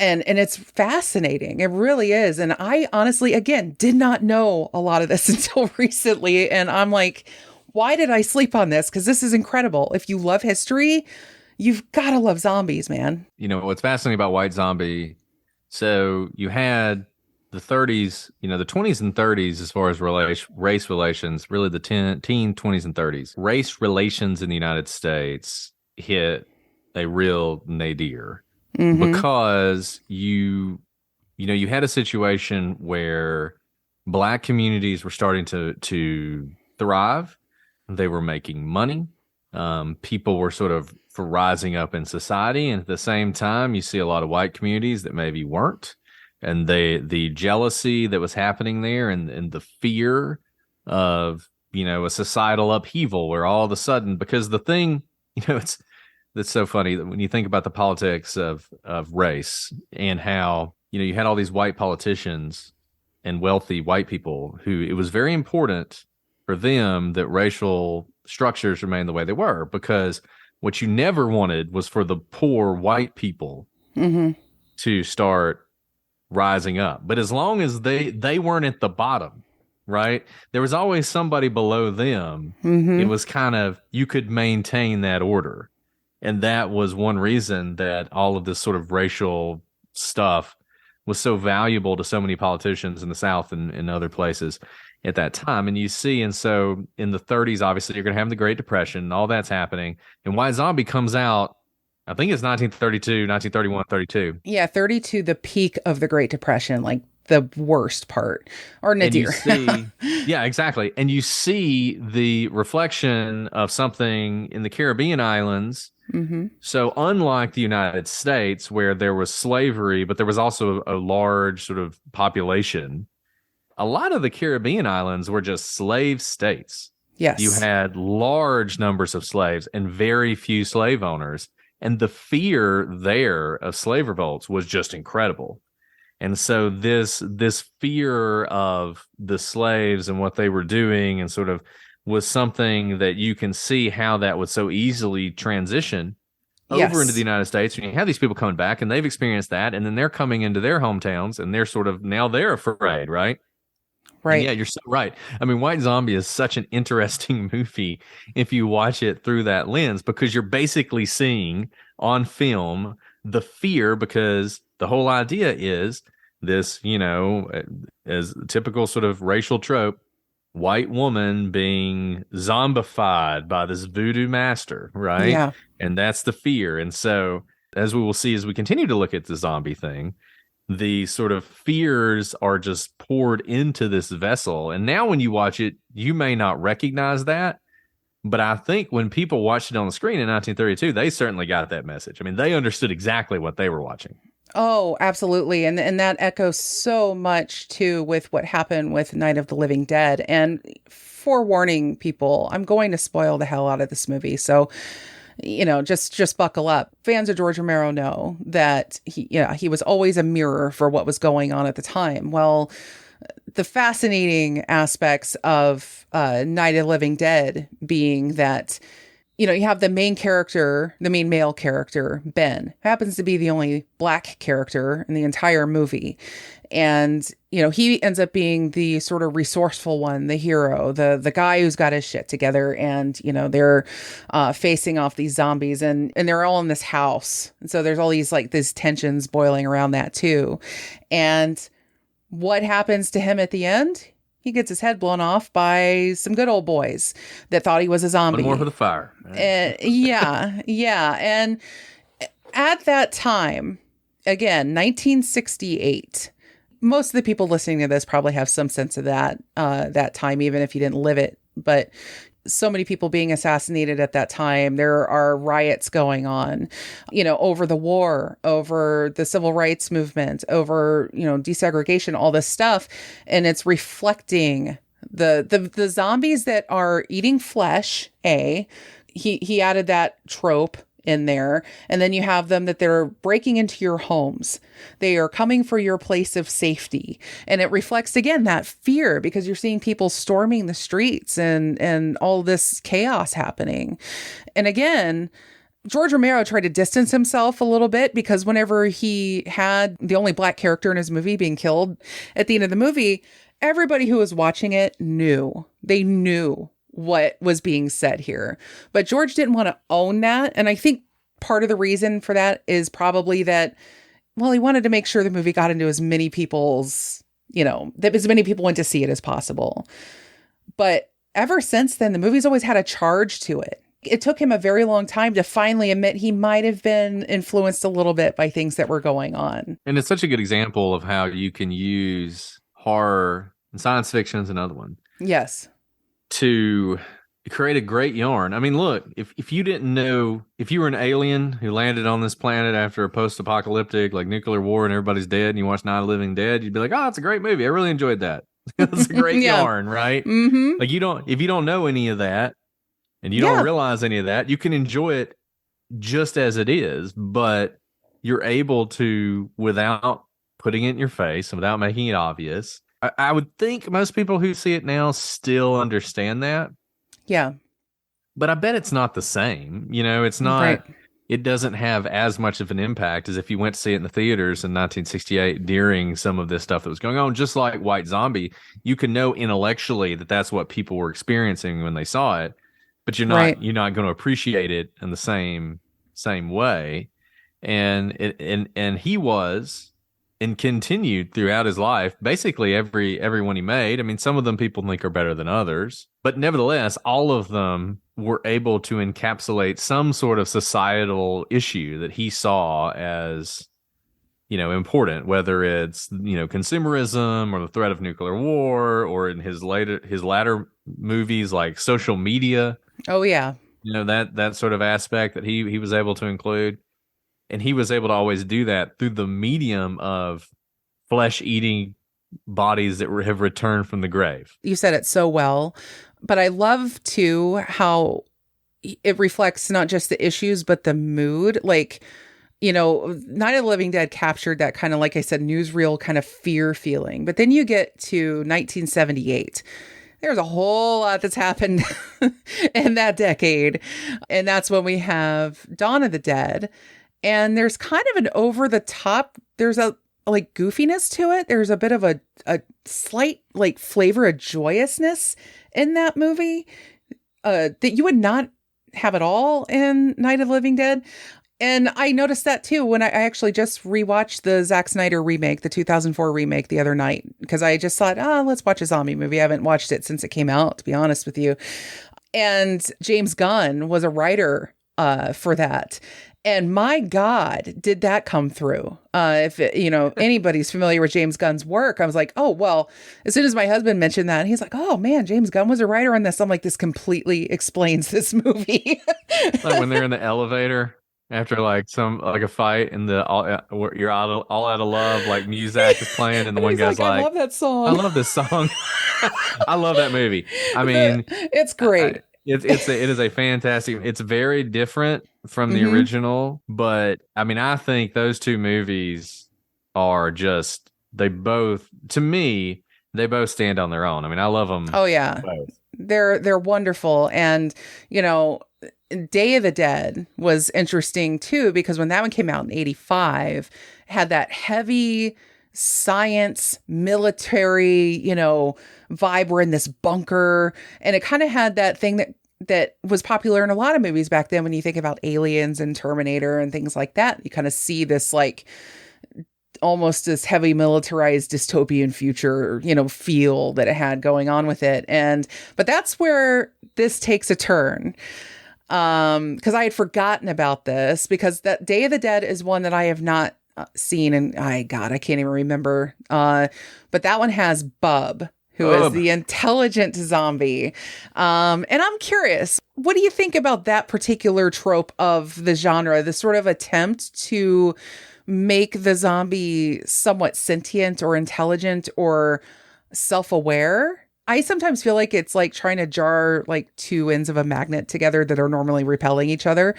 And it's fascinating. It really is. And I honestly, again, did not know a lot of this until recently. And I'm like, why did I sleep on this? Because this is incredible. If you love history, you've got to love zombies, man. What's fascinating about White Zombie, so you had the 30s, the 20s and 30s as far as race relations, really the teen, 20s and 30s. Race relations in the United States hit a real nadir. Mm-hmm. Because you had a situation where black communities were starting to thrive. They were making money. People were sort of rising up in society. And at the same time, you see a lot of white communities that maybe weren't. And the jealousy that was happening there and the fear of, a societal upheaval where all of a sudden, because the thing, that's so funny that when you think about the politics of race and how, you had all these white politicians and wealthy white people who it was very important for them that racial structures remain the way they were, because what you never wanted was for the poor white people to start rising up. But as long as they weren't at the bottom, right, there was always somebody below them. It was kind of, you could maintain that order. And that was one reason that all of this sort of racial stuff was so valuable to so many politicians in the South and other places at that time. And you see, and so in the 30s, obviously, you're going to have the Great Depression, and all that's happening. And White Zombie comes out, I think it's 1932, 1931, 32. Yeah, 32, the peak of the Great Depression, like the worst part. Or nadir. Yeah, exactly. And you see the reflection of something in the Caribbean islands. Mm-hmm. So unlike the United States, where there was slavery, but there was also a large sort of population, a lot of the Caribbean islands were just slave states. Yes. You had large numbers of slaves and very few slave owners. And the fear there of slave revolts was just incredible. And so this fear of the slaves and what they were doing and sort of was something that you can see how that would so easily transition over into the United States. And you have these people coming back and they've experienced that. And then they're coming into their hometowns and they're sort of now they're afraid, right? Right. And yeah, you're so right. I mean, White Zombie is such an interesting movie if you watch it through that lens, because you're basically seeing on film the fear, because the whole idea is this, you know, as typical sort of racial trope, white woman being zombified by this voodoo master, right? Yeah. And that's the fear. And so, as we will see as we continue to look at the zombie thing, the sort of fears are just poured into this vessel. And now when you watch it, you may not recognize that. But I think when people watched it on the screen in 1932, they certainly got that message. I mean, they understood exactly what they were watching. Oh, absolutely. And that echoes so much too with what happened with Night of the Living Dead. And forewarning people, I'm going to spoil the hell out of this movie. So, you know, just buckle up. Fans of George Romero know that he was always a mirror for what was going on at the time. Well, the fascinating aspects of Night of the Living Dead being that, you know, you have the main character, the main male character, Ben, who happens to be the only black character in the entire movie. And, you know, he ends up being the sort of resourceful one, the hero, the guy who's got his shit together. And, you know, they're facing off these zombies and they're all in this house. And so there's all these tensions boiling around that too. And what happens to him at the end? He gets his head blown off by some good old boys that thought he was a zombie. One more for the fire. Yeah. And at that time, again, 1968, most of the people listening to this probably have some sense of that time, even if you didn't live it. But so many people being assassinated at that time. There are riots going on, you know, over the war, over the civil rights movement, over, you know, desegregation, all this stuff. And it's reflecting the zombies that are eating flesh. He added that trope in there. And then you have them that they're breaking into your homes. They are coming for your place of safety. And it reflects, again, that fear, because you're seeing people storming the streets and all this chaos happening. And again, George Romero tried to distance himself a little bit, because whenever he had the only black character in his movie being killed at the end of the movie, everybody who was watching it knew. They knew what was being said here. But George didn't want to own that. And I think part of the reason for that is probably that, well, he wanted to make sure the movie got into as many people's, you know, that as many people went to see it as possible. But ever since then, the movie's always had a charge to it. It took him a very long time to finally admit he might have been influenced a little bit by things that were going on. And it's such a good example of how you can use horror, and science fiction is another one. Yes. To create a great yarn. I mean, look, if you didn't know, if you were an alien who landed on this planet after a post-apocalyptic, like nuclear war, and everybody's dead, and you watch Night of the Living Dead, you'd be like, oh, that's a great movie. I really enjoyed that. It's a great yarn, right? Mm-hmm. Like if you don't know any of that, and you don't realize any of that, you can enjoy it just as it is, but you're able to, without putting it in your face and without making it obvious. I would think most people who see it now still understand that. Yeah. But I bet it's not the same. You know, it's not, right. It doesn't have as much of an impact as if you went to see it in the theaters in 1968 during some of this stuff that was going on. Just like White Zombie, you can know intellectually that that's what people were experiencing when they saw it, but you're not going to appreciate it in the same way. And he was, and continued throughout his life, basically everyone he made. I mean, some of them people think are better than others, but nevertheless, all of them were able to encapsulate some sort of societal issue that he saw as, important, whether it's, consumerism or the threat of nuclear war, or in his latter movies like social media. Oh yeah. That sort of aspect that he was able to include. And he was able to always do that through the medium of flesh-eating bodies that have returned from the grave. You said it so well, but I love too how it reflects not just the issues, but the mood. Like, Night of the Living Dead captured that kind of, like I said, newsreel kind of fear feeling. But then you get to 1978. There's a whole lot that's happened in that decade. And that's when we have Dawn of the Dead. And there's kind of an over the top, there's a like goofiness to it. There's a bit of a slight like flavor of joyousness in that movie that you would not have at all in Night of the Living Dead. And I noticed that too when I actually just rewatched the Zack Snyder remake, the 2004 remake the other night, because I just thought, let's watch a zombie movie. I haven't watched it since it came out, to be honest with you. And James Gunn was a writer for that. And my God, did that come through? If anybody's familiar with James Gunn's work, I was like, oh, well, as soon as my husband mentioned that, he's like, oh man, James Gunn was a writer on this. I'm like, this completely explains this movie. Like when they're in the elevator after like a fight and you're all out of love, like music is playing, and the one guy's like, I love that song. I love this song. I love that movie. I mean, it's great. It is a fantastic. It's very different from the original, but I mean, I think those two movies are just they both stand on their own. I mean, I love them. Oh yeah, both. They're wonderful, and Day of the Dead was interesting too, because when that one came out in 85, it had that heavy science military vibe. We're in this bunker, and it kind of had that thing that was popular in a lot of movies back then. When you think about Aliens and Terminator and things like that, you kind of see this like almost this heavy militarized dystopian future feel that it had going on with it. But that's where this takes a turn, because I had forgotten about this, because that Day of the Dead is one that I have not seen, and I can't even remember. But that one has Bub, who is the intelligent zombie. And I'm curious, what do you think about that particular trope of the genre, the sort of attempt to make the zombie somewhat sentient or intelligent or self-aware? I sometimes feel like it's like trying to jar like two ends of a magnet together that are normally repelling each other.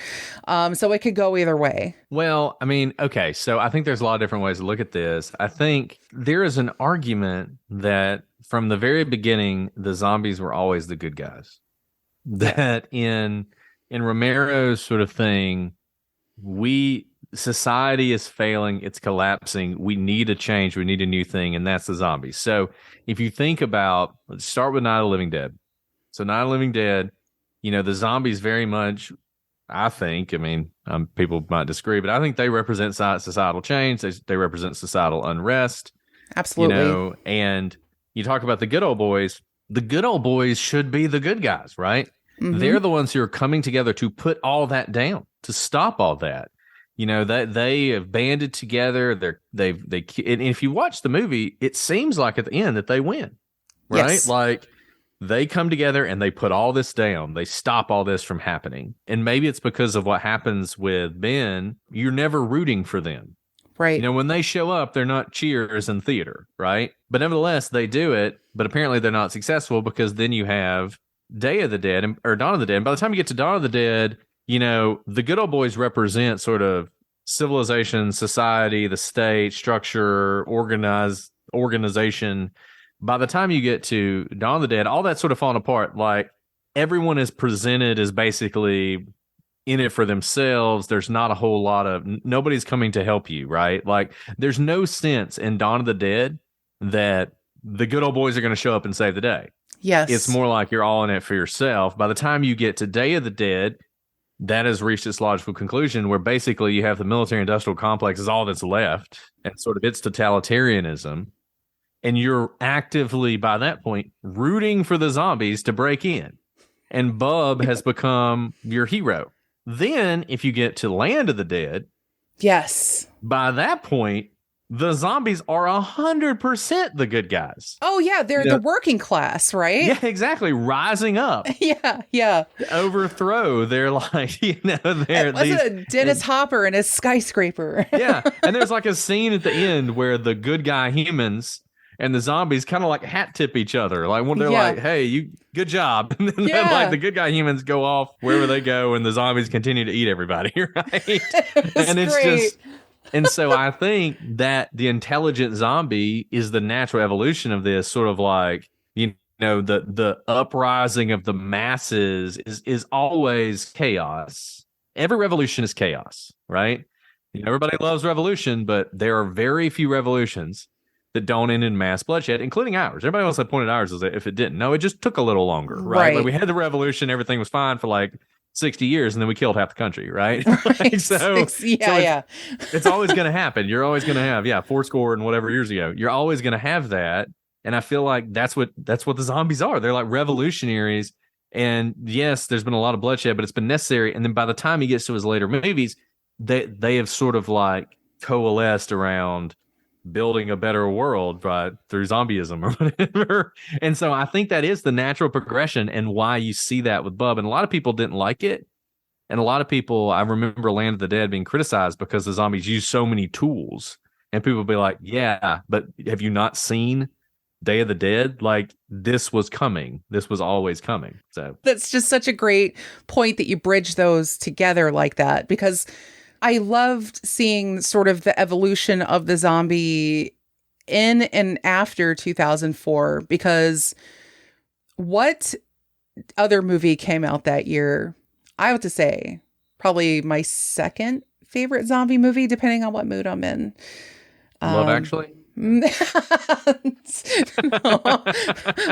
So it could go either way. Well, I mean, okay, so I think there's a lot of different ways to look at this. I think there is an argument that from the very beginning, the zombies were always the good guys. That in Romero's sort of thing, society is failing, it's collapsing, we need a change, we need a new thing, and that's the zombies. So if you think about, let's start with Night of the Living Dead. So Night of the Living Dead, the zombies very much, I think, people might disagree, but I think they represent societal change, they represent societal unrest. Absolutely. And you talk about the good old boys should be the good guys, right? Mm-hmm. They're the ones who are coming together to put all that down, to stop all that. That they have banded together. And if you watch the movie, it seems like at the end that they win, right? Yes. Like they come together and they put all this down. They stop all this from happening. And maybe it's because of what happens with Ben. You're never rooting for them, right? When they show up, they're not cheers in theater, right? But nevertheless, they do it. But apparently, they're not successful, because then you have Day of the Dead or Dawn of the Dead. And by the time you get to Dawn of the Dead, the good old boys represent sort of civilization, society, the state, structure, organization. By the time you get to Dawn of the Dead, all that's sort of falling apart. Like everyone is presented as basically in it for themselves. There's not a whole lot of, nobody's coming to help you, right? Like there's no sense in Dawn of the Dead that the good old boys are going to show up and save the day. Yes. It's more like you're all in it for yourself. By the time you get to Day of the Dead, that has reached its logical conclusion, where basically you have the military-industrial complex is all that's left, and sort of its totalitarianism. And you're actively, by that point, rooting for the zombies to break in. And Bub has become your hero. Then, if you get to Land of the Dead, yes, by that point, the zombies are 100% the good guys. Oh yeah, they're the working class, right? Yeah, exactly. Rising up. Yeah. To overthrow. They're like, they're was it a Dennis Hopper and his skyscraper? Yeah, and there's like a scene at the end where the good guy humans and the zombies kind of like hat tip each other. Like when they're like, "Hey, you good job," and then like the good guy humans go off wherever they go, and the zombies continue to eat everybody. Right? It's great. just. And so I think that the intelligent zombie is the natural evolution of this sort of like, the uprising of the masses is always chaos. Every revolution is chaos, right? Everybody loves revolution, but there are very few revolutions that don't end in mass bloodshed, including ours. Everybody else had pointed ours as if it didn't. No, it just took a little longer, right? Like we had the revolution, everything was fine for like 60 years, and then we killed half the country, right? It's always going to happen. You're always going to have, 40 and whatever years ago. You're always going to have that, and I feel like that's what the zombies are. They're like revolutionaries, and yes, there's been a lot of bloodshed, but it's been necessary. And then by the time he gets to his later movies, they have sort of like coalesced around building a better world, right, through zombieism or whatever. And so I think that is the natural progression and why you see that with Bub. And a lot of people didn't like it. And a lot of people, I remember Land of the Dead being criticized because the zombies use so many tools. And people would be like, yeah, but have you not seen Day of the Dead? Like, this was coming. This was always coming. So that's just such a great point that you bridge those together like that, because I loved seeing sort of the evolution of the zombie in and after 2004, because what other movie came out that year? I have to say, probably my second favorite zombie movie, depending on what mood I'm in. Love Actually?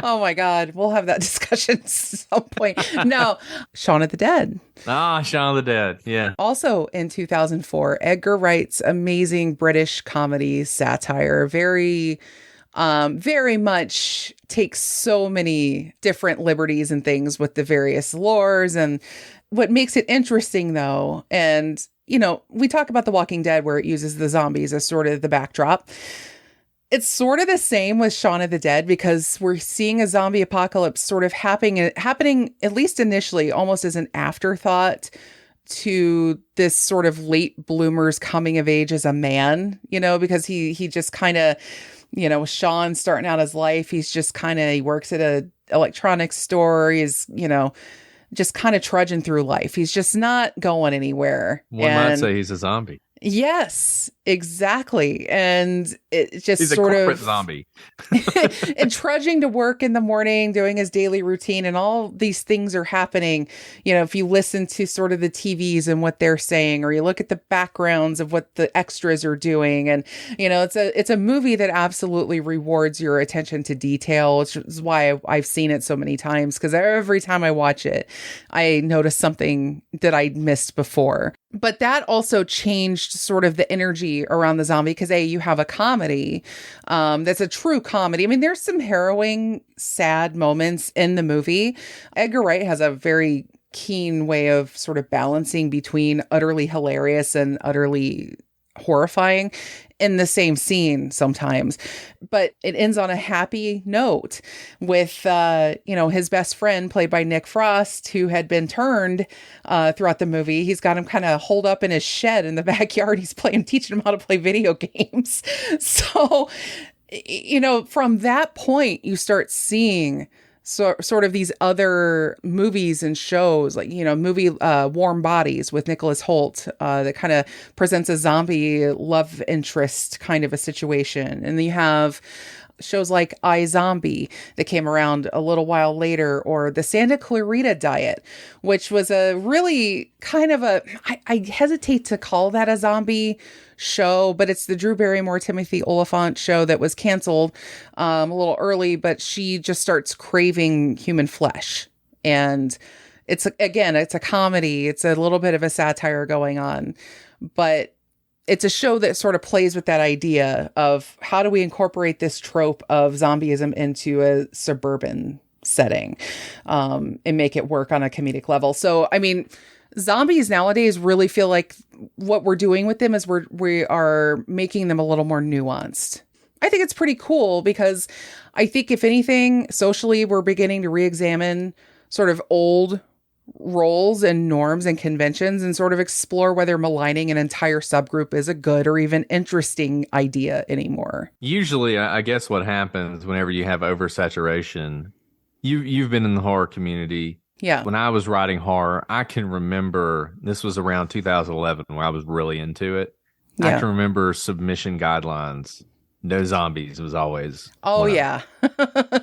Oh my God. We'll have that discussion at some point. No, Shaun of the Dead. Shaun of the Dead. Yeah. Also in 2004, Edgar Wright's amazing British comedy satire. Very much takes so many different liberties and things with the various lores. And what makes it interesting though, and we talk about The Walking Dead where it uses the zombies as sort of the backdrop. It's sort of the same with Shaun of the Dead, because we're seeing a zombie apocalypse sort of happening, at least initially, almost as an afterthought to this sort of late bloomer's coming of age as a man, because he just kind of, Sean starting out his life, he's just he works at a electronics store. He's, just kind of trudging through life. He's just not going anywhere. One might say he's a zombie. Yes, exactly. And it just he's sort a corporate zombie. And trudging to work in the morning, doing his daily routine, and all these things are happening. If you listen to sort of the TVs and what they're saying, or you look at the backgrounds of what the extras are doing. And, it's a movie that absolutely rewards your attention to detail, which is why I've seen it so many times, because every time I watch it, I notice something that I missed before. But that also changed sort of the energy around the zombie, because you have a comedy that's a true comedy. I mean, there's some harrowing, sad moments in the movie. Edgar Wright has a very keen way of sort of balancing between utterly hilarious and utterly horrifying in the same scene sometimes. But it ends on a happy note with, his best friend played by Nick Frost, who had been turned throughout the movie. He's got him kind of holed up in his shed in the backyard. He's teaching him how to play video games. So, from that point, you start seeing sort of these other movies and shows, like, movie Warm Bodies with Nicholas Hoult, that kind of presents a zombie love interest kind of a situation. And then you have shows like iZombie that came around a little while later, or the Santa Clarita Diet, which was a really kind of I hesitate to call that a zombie show, but it's the Drew Barrymore, Timothy Oliphant show that was canceled a little early, but she just starts craving human flesh. And it's a comedy. It's a little bit of a satire going on, but it's a show that sort of plays with that idea of how do we incorporate this trope of zombieism into a suburban setting, and make it work on a comedic level. So, I mean, Zombies nowadays really feel like what we're doing with them is we are making them a little more nuanced. I think it's pretty cool because I think if anything, socially, we're beginning to re-examine sort of old roles and norms and conventions and sort of explore whether maligning an entire subgroup is a good or even interesting idea anymore. Usually, I guess what happens whenever you have oversaturation, you've been in the horror community. Yeah. When I was writing horror, I can remember this was around 2011 where I was really into it. Yeah. I can remember submission guidelines. No zombies was always. Oh yeah.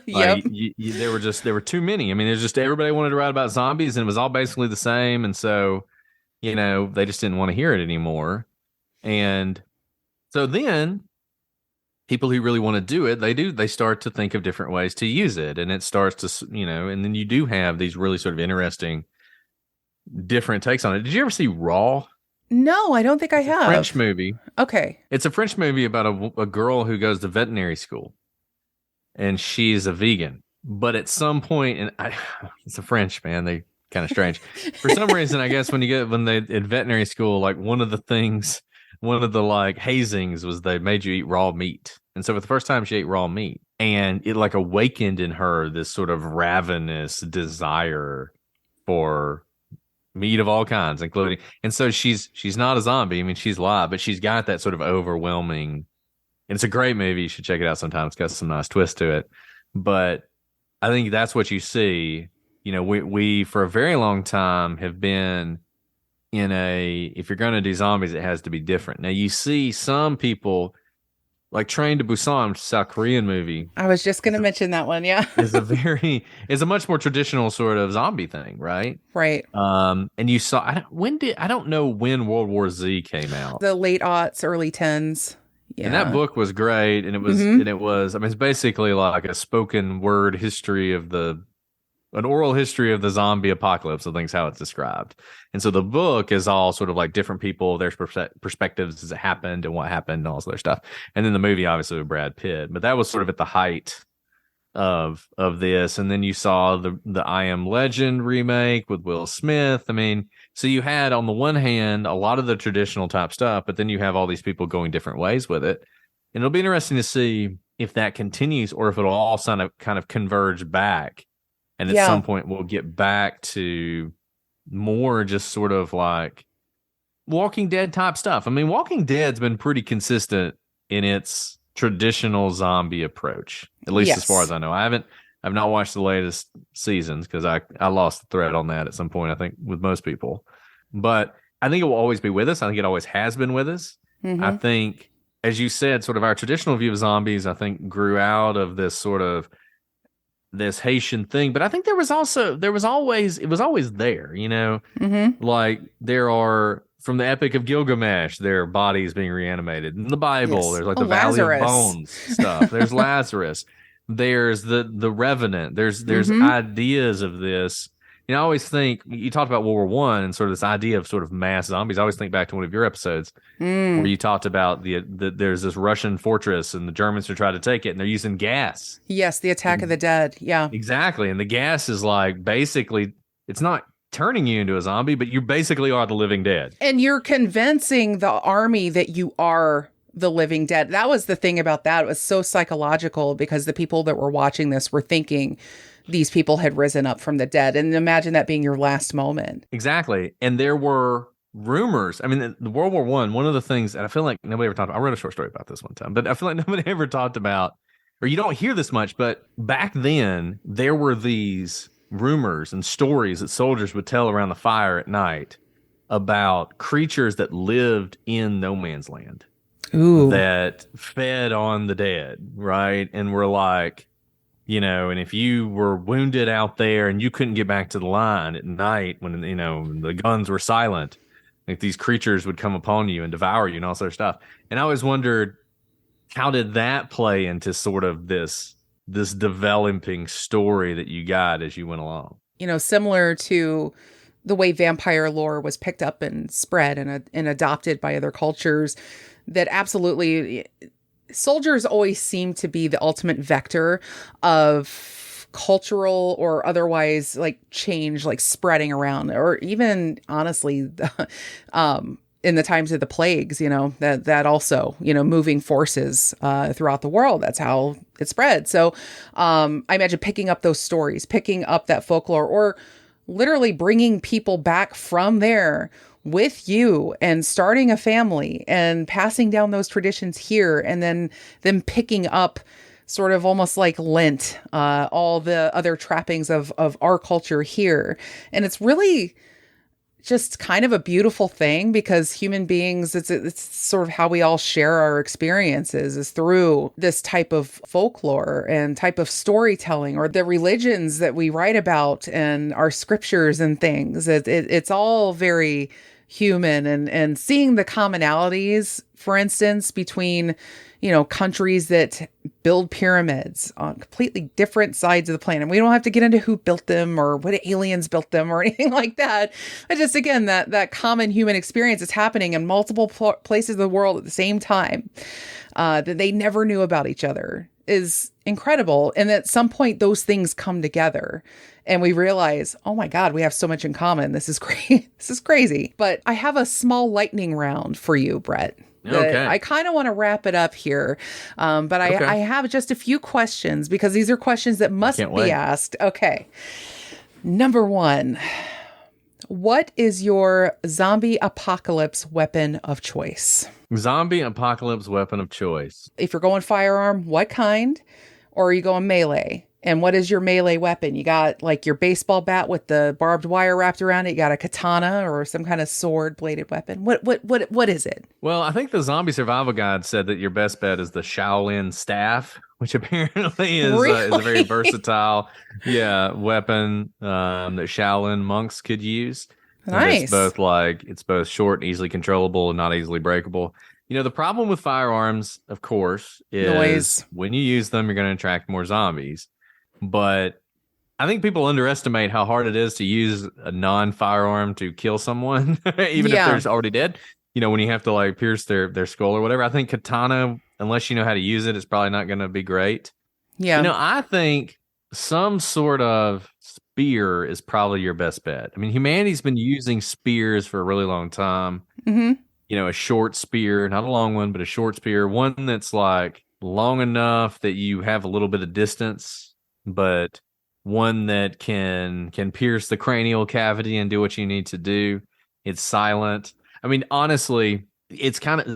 Yep. There were too many. I mean, there's just everybody wanted to write about zombies, and it was all basically the same. And so, they just didn't want to hear it anymore. And so then, people who really want to do it, they start to think of different ways to use it, and it starts to, and then you do have these really sort of interesting, different takes on it. Did you ever see Raw? No, I don't think I have. French movie. Okay. It's a French movie about a girl who goes to veterinary school, and she's a vegan. But at some point, it's a French, man. They kind of strange. For some reason, I guess when they in veterinary school, like one of the like hazings was they made you eat raw meat. And so for the first time she ate raw meat, and it like awakened in her this sort of ravenous desire for meat of all kinds, including, and so she's not a zombie. I mean, she's alive, but she's got that sort of overwhelming, and it's a great movie. You should check it out sometime. It's got some nice twists to it. But I think that's what you see. We for a very long time have been if you're going to do zombies, it has to be different. Now you see some people like Train to Busan, which is a South Korean movie. I was just going to mention that one. Yeah. is a much more traditional sort of zombie thing. Right. Right. And you saw, I don't know when World War Z came out. The late aughts, early 10s. Yeah. And that book was great. And it was, it's basically like a spoken word history of an oral history of the zombie apocalypse, I think is how it's described. And so the book is all sort of like different people, their perspectives as it happened and what happened and all this other stuff. And then the movie, obviously, with Brad Pitt. But that was sort of at the height of this. And then you saw the I Am Legend remake with Will Smith. I mean, so you had, on the one hand, a lot of the traditional type stuff, but then you have all these people going different ways with it. And it'll be interesting to see if that continues or if it'll all kind of converge back. And at some point, we'll get back to more just sort of like Walking Dead type stuff. I mean, Walking Dead's been pretty consistent in its traditional zombie approach, at least as far as I know. I've not watched the latest seasons because I lost the thread on that at some point, I think, with most people. But I think it will always be with us. I think it always has been with us. Mm-hmm. I think, as you said, sort of our traditional view of zombies, I think, grew out of this sort of this Haitian thing, but I think it was always there, like there are, from the Epic of Gilgamesh, there are bodies being reanimated. In the Bible, there's like the Valley of Bones stuff. There's Lazarus. There's the Revenant. There's ideas of this. I always think, you talked about World War I and sort of this idea of sort of mass zombies. I always think back to one of your episodes where you talked about there's this Russian fortress and the Germans are trying to take it and they're using gas. Yes, the Attack of the Dead. Yeah. Exactly. And the gas is like, basically, it's not turning you into a zombie, but you basically are the living dead. And you're convincing the army that you are the living dead. That was the thing about that. It was so psychological because the people that were watching this were thinking these people had risen up from the dead. And imagine that being your last moment. Exactly. And there were rumors. I mean, the World War I, one of the things, and I feel like nobody ever talked about, I read a short story about this one time, but I feel like nobody ever talked about, or you don't hear this much, but back then there were these rumors and stories that soldiers would tell around the fire at night about creatures that lived in no man's land. Ooh. That fed on the dead, right? And were like, and if you were wounded out there and you couldn't get back to the line at night when, the guns were silent, like these creatures would come upon you and devour you and all sort of stuff. And I always wondered, how did that play into sort of this developing story that you got as you went along? Similar to the way vampire lore was picked up and spread and adopted by other cultures, that absolutely soldiers always seem to be the ultimate vector of of cultural or otherwise like change, like spreading around, or even honestly, in the times of the plagues, that also, moving forces throughout the world. That's how it spread. So I imagine picking up those stories, picking up that folklore, or literally bringing people back from there with you and starting a family and passing down those traditions here, and then them picking up sort of almost like Lent, all the other trappings of our culture here. And it's really just kind of a beautiful thing, because human beings, it's sort of how we all share our experiences, is through this type of folklore and type of storytelling, or the religions that we write about and our scriptures and things. It's all very human, and seeing the commonalities, for instance, between countries that build pyramids on completely different sides of the planet. We don't have to get into who built them or what aliens built them or anything like that. But just, again, that common human experience is happening in multiple places of the world at the same time, that they never knew about each other, is incredible. And at some point, those things come together and we realize, oh my God, we have so much in common. This is great. This is crazy. But I have a small lightning round for you, Brett. Okay. I kind of want to wrap it up here, but I have just a few questions, because these are questions that must be asked. Okay. Number 1, what is your zombie apocalypse weapon of choice? Zombie apocalypse weapon of choice. If you're going firearm, what kind? Or are you going melee? And what is your melee weapon? You got like your baseball bat with the barbed wire wrapped around it. You got a katana or some kind of sword bladed weapon. What is it? Well, I think the Zombie Survival Guide said that your best bet is the Shaolin staff, which apparently is a very versatile, weapon that Shaolin monks could use. Nice. It's both short, easily controllable, and not easily breakable. The problem with firearms, of course, is noise. When you use them, you're going to attract more zombies. But I think people underestimate how hard it is to use a non-firearm to kill someone, even if they're already dead. When you have to like pierce their skull or whatever. I think katana, unless you know how to use it, it's probably not going to be great. Yeah. I think some sort of spear is probably your best bet. I mean, humanity's been using spears for a really long time. Mm-hmm. A short spear, not a long one, but a short spear, one that's like long enough that you have a little bit of distance, but one that can pierce the cranial cavity and do what you need to do. It's silent. I mean, honestly,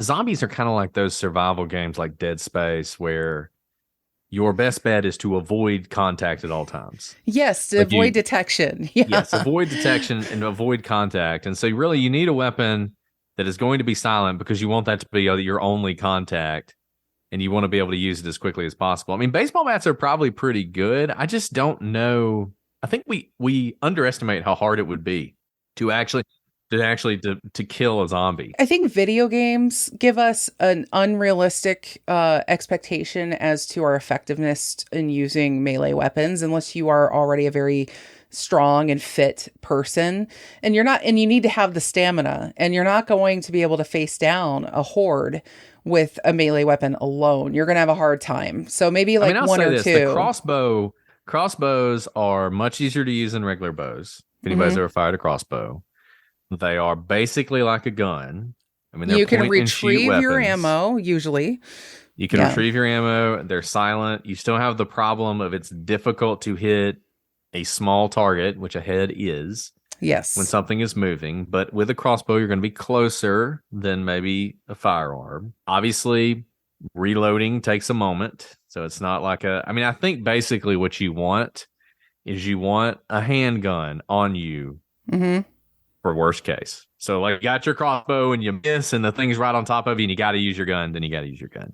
zombies are kind of like those survival games like Dead Space, where your best bet is to avoid contact at all times. Yes, to avoid detection. Yeah. Yes, avoid detection and avoid contact. And so really you need a weapon that is going to be silent, because you want that to be your only contact, and you want to be able to use it as quickly as possible. I mean, baseball bats are probably pretty good. I just don't know. I think we underestimate how hard it would be to actually kill a zombie. I think video games give us an unrealistic expectation as to our effectiveness in using melee weapons, unless you are already a very strong and fit person, and you need to have the stamina, and you're not going to be able to face down a horde with a melee weapon alone. You're going to have a hard time. So maybe one or two. The crossbows are much easier to use than regular bows. If anybody's ever fired a crossbow, they are basically like a gun. I mean, you can retrieve your ammo usually. You can retrieve your ammo. They're silent. You still have the problem of it's difficult to hit a small target, which a head is. Yes. When something is moving. But with a crossbow, you're going to be closer than maybe a firearm. Obviously, reloading takes a moment. So it's not like I think basically what you want is a handgun on you for worst case. So like you got your crossbow and you miss and the thing's right on top of you and you got to use your gun, then you got to use your gun.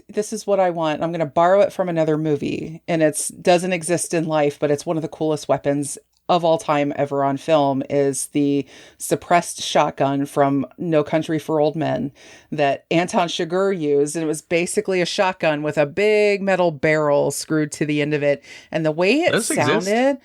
This is what I want. I'm going to borrow it from another movie, and it doesn't exist in life, but it's one of the coolest weapons of all time ever on film, is the suppressed shotgun from No Country for Old Men that Anton Chigurh used. And it was basically a shotgun with a big metal barrel screwed to the end of it. And the way it sounded...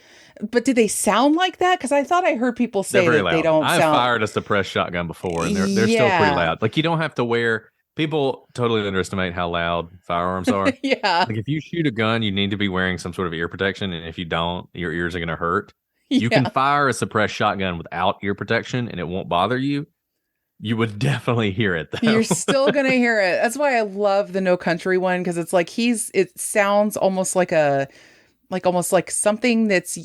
But did they sound like that? Because I thought I heard people say that they don't sound... I've fired a suppressed shotgun before, and they're still pretty loud. Like, you don't have to wear People totally underestimate how loud firearms are. Yeah. Like if you shoot a gun, you need to be wearing some sort of ear protection, and if you don't, your ears are going to hurt. You can Yeah. fire a suppressed shotgun without ear protection, and it won't bother you. You would definitely hear it, though. You're still gonna hear it. That's why I love the No Country one, because it's like it sounds almost like almost like something that's,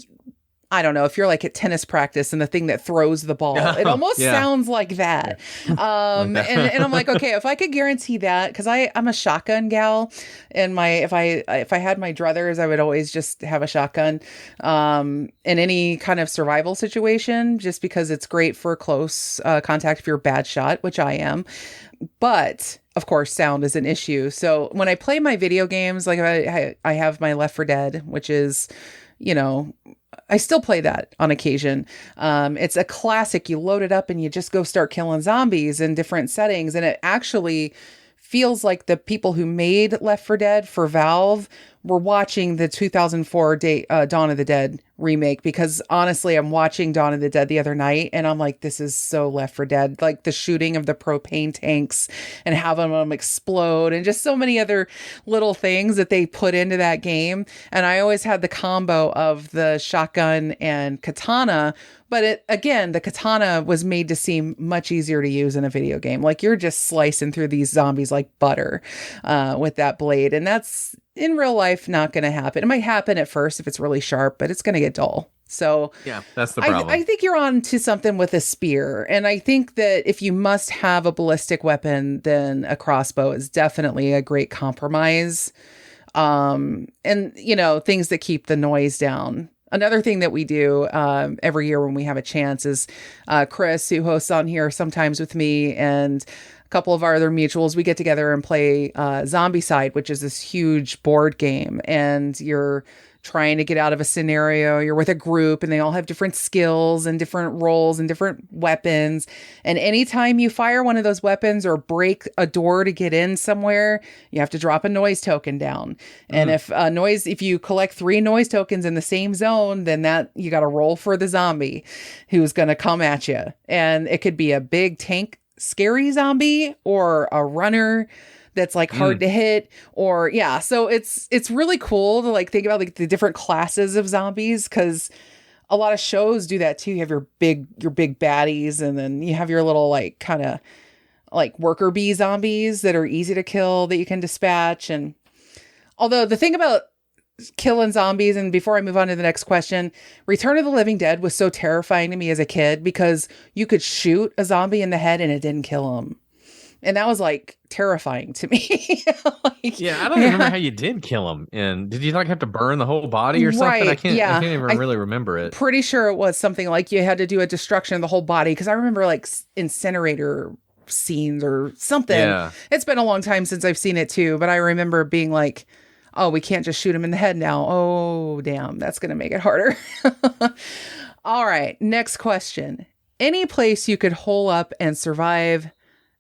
I don't know, if you're like at tennis practice and the thing that throws the ball, it almost sounds like that. Yeah. And I'm like, okay, if I could guarantee that, because I'm a shotgun gal, and if I had my druthers, I would always just have a shotgun in any kind of survival situation, just because it's great for close contact if you're a bad shot, which I am. But of course, sound is an issue. So when I play my video games, like I have my Left 4 Dead, which is, I still play that on occasion. It's a classic. You load it up and you just go start killing zombies in different settings. And it actually feels like the people who made Left 4 Dead for Valve were watching the 2004 Dawn of the Dead remake, because honestly, I'm watching Dawn of the Dead the other night and I'm like, this is so Left 4 Dead, like the shooting of the propane tanks and having them explode and just so many other little things that they put into that game. And I always had the combo of the shotgun and katana, but the katana was made to seem much easier to use in a video game. Like you're just slicing through these zombies like butter with that blade. And that's in real life not going to happen. It might happen at first if it's really sharp, but it's going to get dull. So yeah, that's the problem. I think you're on to something with a spear. And I think that if you must have a ballistic weapon, then a crossbow is definitely a great compromise. And, things that keep the noise down. Another thing that we do every year when we have a chance is Chris, who hosts on here sometimes with me, and a couple of our other mutuals, we get together and play Zombicide, which is this huge board game. And you're trying to get out of a scenario. You're with a group and they all have different skills and different roles and different weapons. And anytime you fire one of those weapons or break a door to get in somewhere, you have to drop a noise token down. And if you collect 3 noise tokens in the same zone, then you got to roll for the zombie who's going to come at you. And it could be a big tank, scary zombie, or a runner that's like hard to hit, or so it's really cool to like think about like the different classes of zombies, because a lot of shows do that too. You have your big baddies, and then you have your little like kind of like worker bee zombies that are easy to kill that you can dispatch. And although the thing about killing zombies, and before I move on to the next question, Return of the Living Dead was so terrifying to me as a kid, because you could shoot a zombie in the head and it didn't kill him. And that was like terrifying to me. I don't remember how you did kill him. And did you like have to burn the whole body or something? Right, I can't even really remember it. Pretty sure it was something like you had to do a destruction of the whole body. Because I remember like incinerator scenes or something. Yeah. It's been a long time since I've seen it too. But I remember being like, oh, we can't just shoot him in the head now. Oh, damn. That's going to make it harder. All right. Next question. Any place you could hole up and survive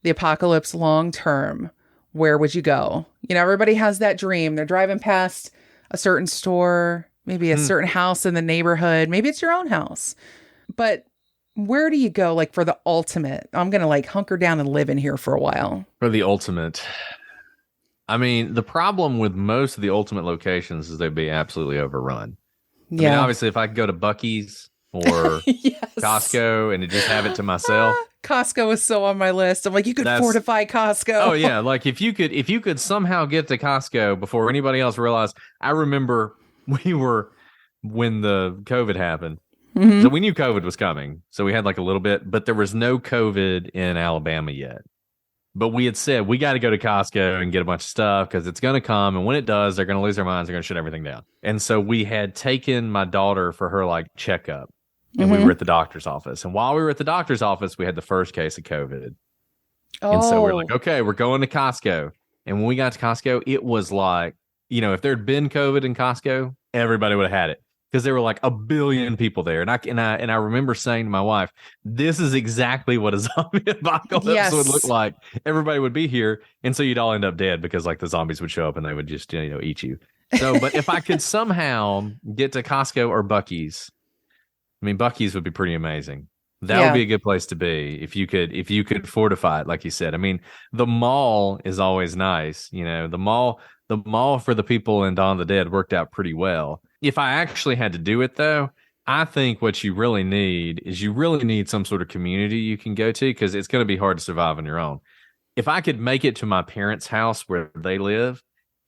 the apocalypse long term, where would you go? Everybody has that dream. They're driving past a certain store, maybe a certain house in the neighborhood. Maybe it's your own house. But where do you go like for the ultimate? I'm going to like hunker down and live in here for a while. For the ultimate. I mean, the problem with most of the ultimate locations is they'd be absolutely overrun. I mean, obviously, if I could go to Buc-ee's or Costco and just have it to myself. Costco is so on my list. I'm like, you could fortify Costco. Oh yeah, like if you could somehow get to Costco before anybody else realized. I remember when the COVID happened. Mm-hmm. So we knew COVID was coming. So we had like a little bit, but there was no COVID in Alabama yet. But we had said, we got to go to Costco and get a bunch of stuff because it's going to come. And when it does, they're going to lose their minds. They're going to shut everything down. And so we had taken my daughter for her like checkup. And we were at the doctor's office. And while we were at the doctor's office, we had the first case of COVID. Oh. And so we were like, okay, we're going to Costco. And when we got to Costco, it was like, if there had been COVID in Costco, everybody would have had it. Because there were like 1 billion people there. And I remember saying to my wife, this is exactly what a zombie apocalypse would look like. Everybody would be here. And so you'd all end up dead because like the zombies would show up and they would just, eat you. So, but if I could somehow get to Costco or Buc-ee's, I mean, Buc-ee's would be pretty amazing. That would be a good place to be if you could fortify it, like you said. I mean, the mall is always nice. The mall for the people in Dawn of the Dead worked out pretty well. If I actually had to do it though, I think what you really need is some sort of community you can go to, because it's going to be hard to survive on your own. If I could make it to my parents' house where they live,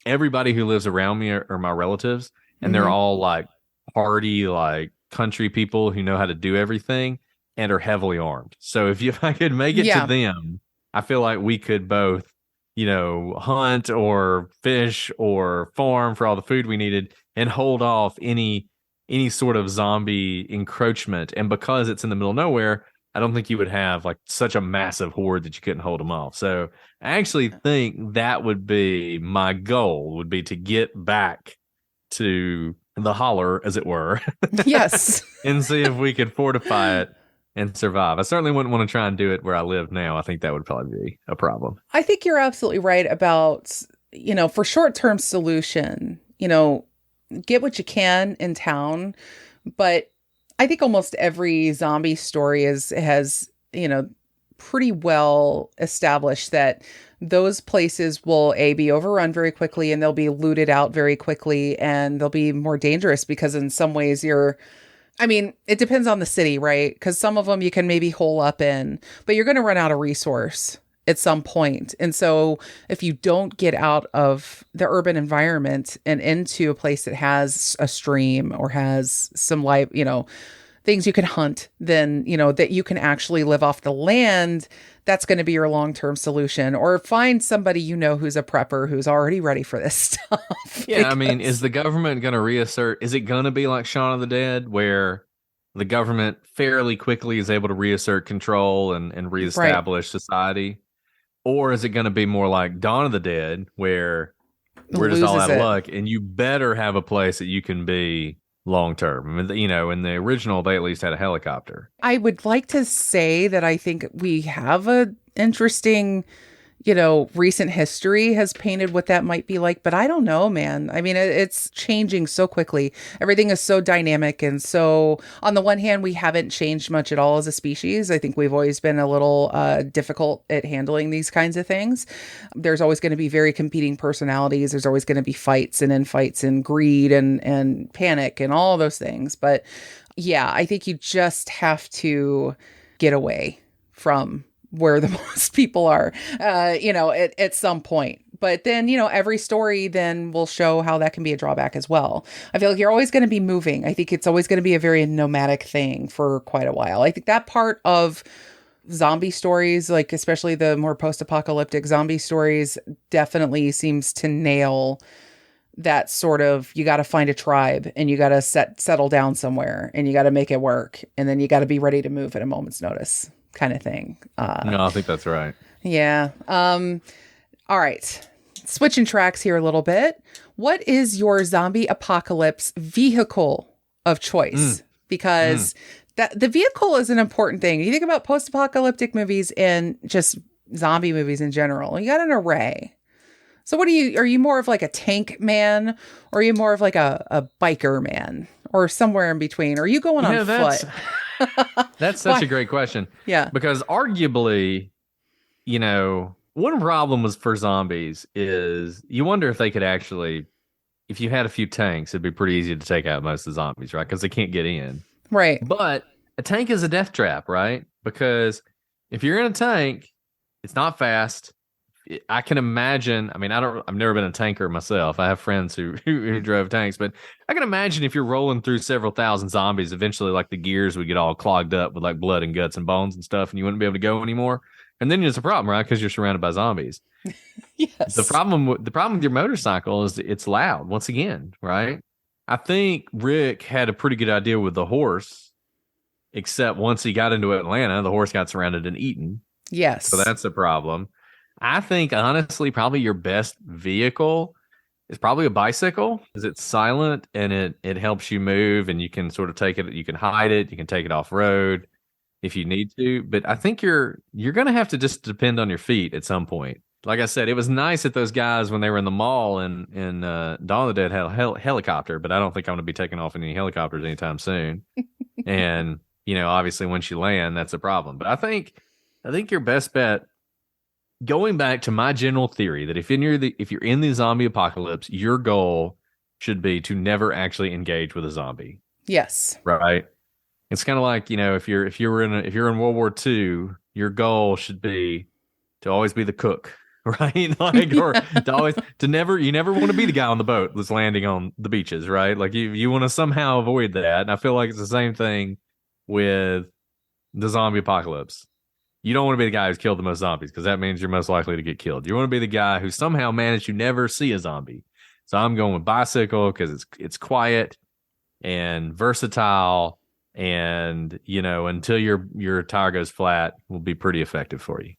everybody who lives around me are my relatives, and they're all like party, like country people who know how to do everything and are heavily armed. So if I could make it to them, I feel like we could both, hunt or fish or farm for all the food we needed and hold off any sort of zombie encroachment. And because it's in the middle of nowhere, I don't think you would have like such a massive horde that you couldn't hold them off. So I actually think that would be my goal, would be to get back to the holler, as it were. Yes. And see if we could fortify it and survive. I certainly wouldn't want to try and do it where I live now. I think that would probably be a problem. I think you're absolutely right about, for short-term solution, get what you can in town. But I think almost every zombie story has, pretty well established that those places will be overrun very quickly, and they'll be looted out very quickly, and they'll be more dangerous because in some ways it depends on the city, right? Because some of them you can maybe hole up in, but you're going to run out of resource at some point. And so if you don't get out of the urban environment and into a place that has a stream or has some live, things you can hunt, then, that you can actually live off the land, that's going to be your long-term solution. Or find somebody who's a prepper who's already ready for this stuff. Yeah, is the government going to reassert? Is it going to be like Shaun of the Dead, where the government fairly quickly is able to reassert control and reestablish society? Or is it going to be more like Dawn of the Dead, where we're just all out of luck, and you better have a place that you can be long term? In the original, they at least had a helicopter. I would like to say that I think we have a interesting, recent history has painted what that might be like, but I don't know, man. It's changing so quickly. Everything is so dynamic. And so on the one hand, we haven't changed much at all as a species. I think we've always been a little difficult at handling these kinds of things. There's always going to be very competing personalities. There's always going to be fights and infights and greed and panic and all those things. But yeah, I think you just have to get away from where the most people are, at some point. But then, every story then will show how that can be a drawback as well. I feel like you're always going to be moving. I think it's always going to be a very nomadic thing for quite a while. I think that part of zombie stories, like especially the more post-apocalyptic zombie stories, definitely seems to nail that sort of, you got to find a tribe and you got to settle down somewhere and you got to make it work. And then you got to be ready to move at a moment's notice, kind of thing. No, I think that's right. Yeah. All right. Switching tracks here a little bit. What is your zombie apocalypse vehicle of choice? Because that the vehicle is an important thing. You think about post-apocalyptic movies and just zombie movies in general. You got an array. So are you more of like a tank man, or are you more of like a biker man, or somewhere in between? Are you going on foot? That's such a great question. Yeah. Because arguably, one problem was for zombies is you wonder if they could actually, if you had a few tanks, it'd be pretty easy to take out most of the zombies, right? Because they can't get in. Right. But a tank is a death trap, right? Because if you're in a tank, it's not fast. I can imagine, I've never been a tanker myself. I have friends who drove tanks, but I can imagine if you're rolling through several thousand zombies, eventually like the gears would get all clogged up with like blood and guts and bones and stuff, and you wouldn't be able to go anymore. And then it's a problem, right? Because you're surrounded by zombies. Yes. The problem with your motorcycle is it's loud once again, right? I think Rick had a pretty good idea with the horse, except once he got into Atlanta, the horse got surrounded and eaten. Yes. So that's a problem. I think, honestly, probably your best vehicle is probably a bicycle, because it's silent and it helps you move, and you can sort of take it, you can hide it, you can take it off road if you need to. But I think you're going to have to just depend on your feet at some point. Like I said, it was nice that those guys, when they were in the mall and Dawn of the Dead, had a helicopter, but I don't think I'm going to be taking off in any helicopters anytime soon. And obviously once you land, that's a problem. But I think your best bet, going back to my general theory, that if you're in the zombie apocalypse, your goal should be to never actually engage with a zombie. Yes. Right. It's kind of like, if you're in World War II, your goal should be to always be the cook, right? Like, or you never want to be the guy on the boat that's landing on the beaches, right? Like you want to somehow avoid that. And I feel like it's the same thing with the zombie apocalypse. You don't want to be the guy who's killed the most zombies, because that means you're most likely to get killed. You want to be the guy who somehow managed to never see a zombie. So I'm going with bicycle because it's quiet and versatile, and until your tire goes flat, will be pretty effective for you.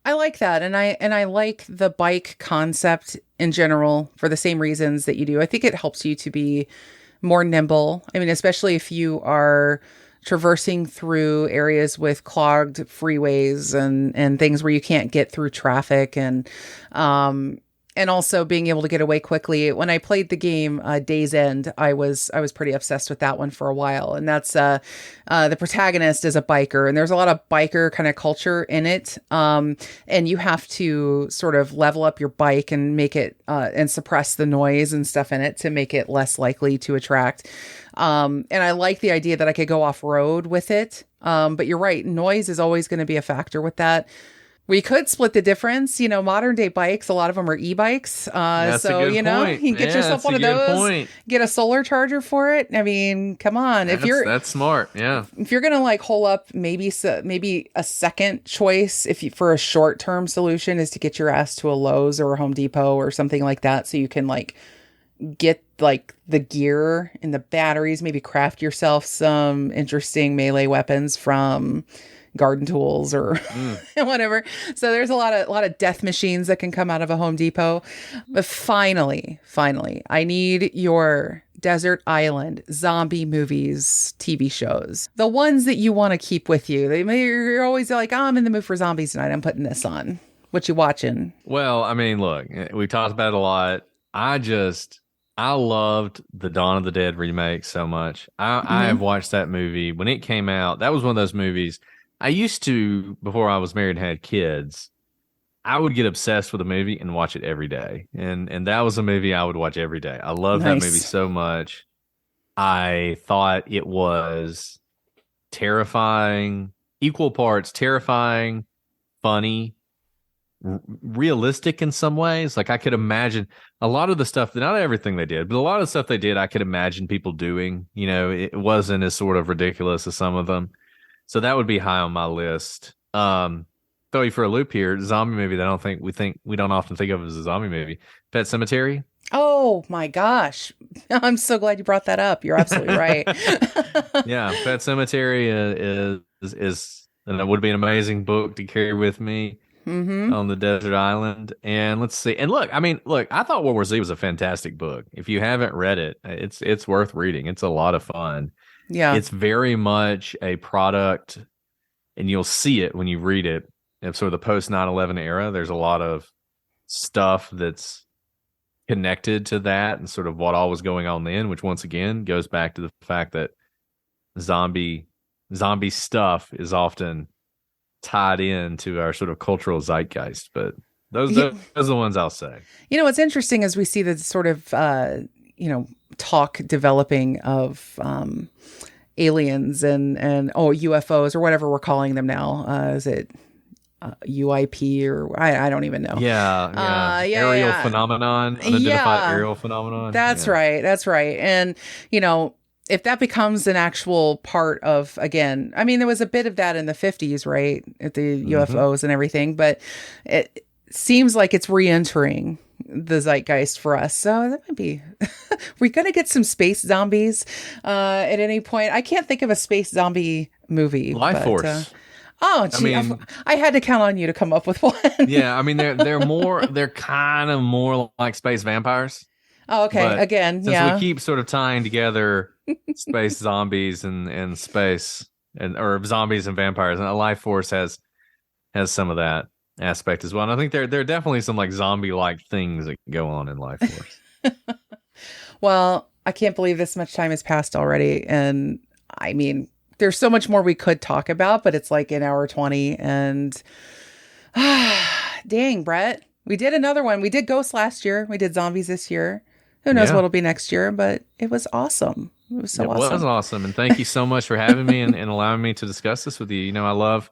I like that, and I like the bike concept in general for the same reasons that you do. I think it helps you to be more nimble. I mean, especially if you are traversing through areas with clogged freeways and things where you can't get through traffic, and also being able to get away quickly. When I played the game Days End, I was pretty obsessed with that one for a while. And that's the protagonist is a biker, and there's a lot of biker kind of culture in it. And you have to sort of level up your bike and make it and suppress the noise and stuff in it to make it less likely to attract. And I like the idea that I could go off road with it. But you're right, noise is always going to be a factor with that. We could split the difference. Modern day bikes, a lot of them are e-bikes. So, point. You can get yourself one of those, get a solar charger for it. I mean, come on. That's smart. Yeah. If you're going to hole up, maybe a second choice for a short-term solution is to get your ass to a Lowe's or a Home Depot or something like that. So you can get the gear and the batteries, maybe craft yourself some interesting melee weapons from garden tools or whatever. So there's a lot of death machines that can come out of a Home Depot. But finally, I need your desert island zombie movies, TV shows, the ones that you want to keep with you. You're always like, I'm in the mood for zombies tonight, I'm putting this on. What you watching? Well, I mean, look, we talked about it a lot. I loved the Dawn of the Dead remake so much. I have watched that movie when it came out. That was one of those movies I used to, before I was married and had kids, I would get obsessed with a movie and watch it every day. And that was a movie I would watch every day. I loved that movie so much. I thought it was terrifying, equal parts terrifying, funny, realistic in some ways. Like I could imagine a lot of the stuff, not everything they did, but a lot of the stuff they did, I could imagine people doing. It wasn't as sort of ridiculous as some of them. So that would be high on my list. Throw you for a loop here. Zombie movie that we don't often think of as a zombie movie. Pet Sematary. Oh my gosh. I'm so glad you brought that up. You're absolutely right. Yeah. Pet Sematary is and it would be an amazing book to carry with me on the desert island. And let's see. And look, I thought World War Z was a fantastic book. If you haven't read it, it's worth reading. It's a lot of fun. Yeah. It's very much a product, and you'll see it when you read it, of sort of the post 9/11 era. There's a lot of stuff that's connected to that and sort of what all was going on then, which once again goes back to the fact that zombie stuff is often tied into our sort of cultural zeitgeist. But those are the ones I'll say. What's interesting is we see the sort of talk developing of aliens and UFOs or whatever we're calling them now. Is it UIP or I don't even know. Aerial phenomenon, unidentified aerial phenomenon. That's right. And if that becomes an actual part of, again, there was a bit of that in the 50s, right, at the UFOs and everything, but it seems like it's re-entering the zeitgeist for us. So that might be, we're going to get some space zombies at any point. I can't think of a space zombie movie. Life Force. Oh, gee, I had to count on you to come up with one. Yeah, they're kind of more like space vampires. Oh, okay. But again, since we keep sort of tying together space zombies and space or zombies and vampires, and Life Force has some of that aspect as well. And I think there are definitely some like zombie-like things that go on in Life Force. Well, I can't believe this much time has passed already, and there's so much more we could talk about, but it's like an hour 20 and dang, Brett, we did another one. We did ghosts last year. We did zombies this year. Who knows what'll be next year, but it was awesome. It was so awesome. It was awesome. And thank you so much for having me and allowing me to discuss this with you. You know, I love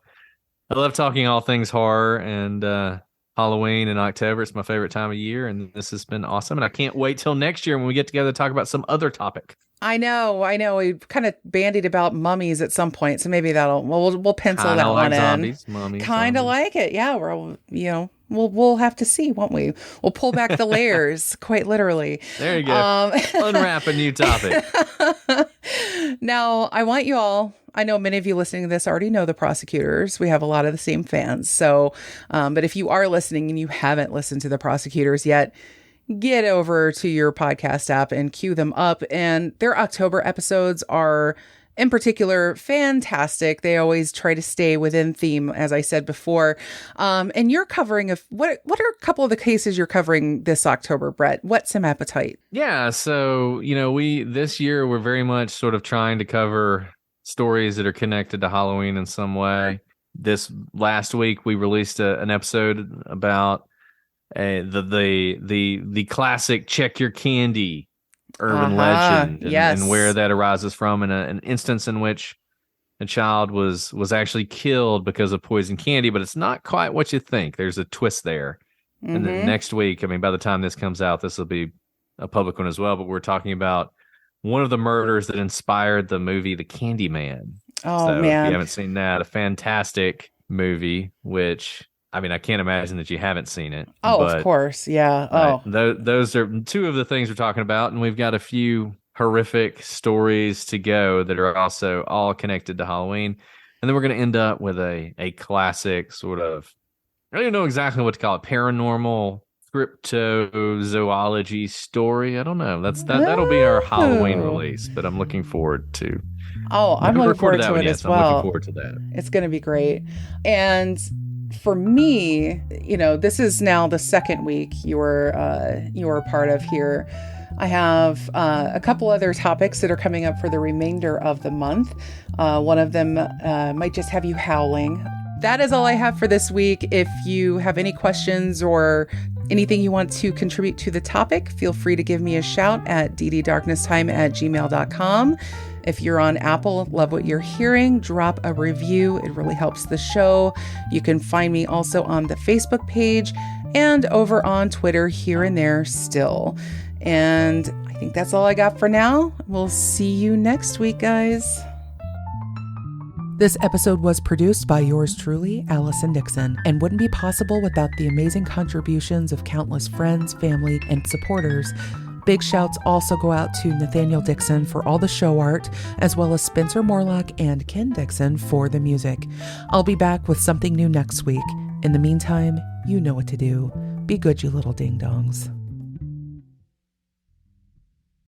talking all things horror and Halloween in October. It's my favorite time of year, and this has been awesome. And I can't wait till next year when we get together to talk about some other topic. I know. We kind of bandied about mummies at some point, so maybe we'll pencil kinda that like one zombies, in. Mummies, kind of like it, yeah. We'll have to see, won't we? We'll pull back the layers, quite literally. There you go. Unwrap a new topic. Now, I want you all. I know many of you listening to this already know the Prosecutors. We have a lot of the same fans. So, but if you are listening and you haven't listened to the Prosecutors yet, get over to your podcast app and queue them up. And their October episodes are, in particular, fantastic. They always try to stay within theme, as I said before. And you're covering what are a couple of the cases you're covering this October, Brett? What's some appetite? Yeah. So, this year we're very much sort of trying to cover stories that are connected to Halloween in some way. This last week we released an episode about the classic check your candy urban legend and where that arises from, and an instance in which a child was actually killed because of poison candy, but it's not quite what you think. There's a twist there. Mm-hmm. And then next week, by the time this comes out, this will be a public one as well, but we're talking about one of the murders that inspired the movie The Candyman. Oh, so man. If you haven't seen that, a fantastic movie, which, I can't imagine that you haven't seen it. Oh, of course. Yeah. Oh, those are two of the things we're talking about. And we've got a few horrific stories to go that are also all connected to Halloween. And then we're going to end up with a classic sort of, I don't even know exactly what to call it, paranormal cryptozoology story. I don't know. That'll be our Halloween release, but I'm looking forward to. Oh, I'm looking forward to it as well. I'm looking forward to that. It's going to be great. And for me, this is now the second week you were a part of here. I have a couple other topics that are coming up for the remainder of the month. One of them might just have you howling. That is all I have for this week. If you have any questions or anything you want to contribute to the topic, feel free to give me a shout at dddarknesstime@gmail.com. If you're on Apple, love what you're hearing, drop a review. It really helps the show. You can find me also on the Facebook page and over on Twitter here and there still. And I think that's all I got for now. We'll see you next week, guys. This episode was produced by yours truly, Allison Dixon, and wouldn't be possible without the amazing contributions of countless friends, family, and supporters. Big shouts also go out to Nathaniel Dixon for all the show art, as well as Spencer Morlock and Ken Dixon for the music. I'll be back with something new next week. In the meantime, you know what to do. Be good, you little ding-dongs.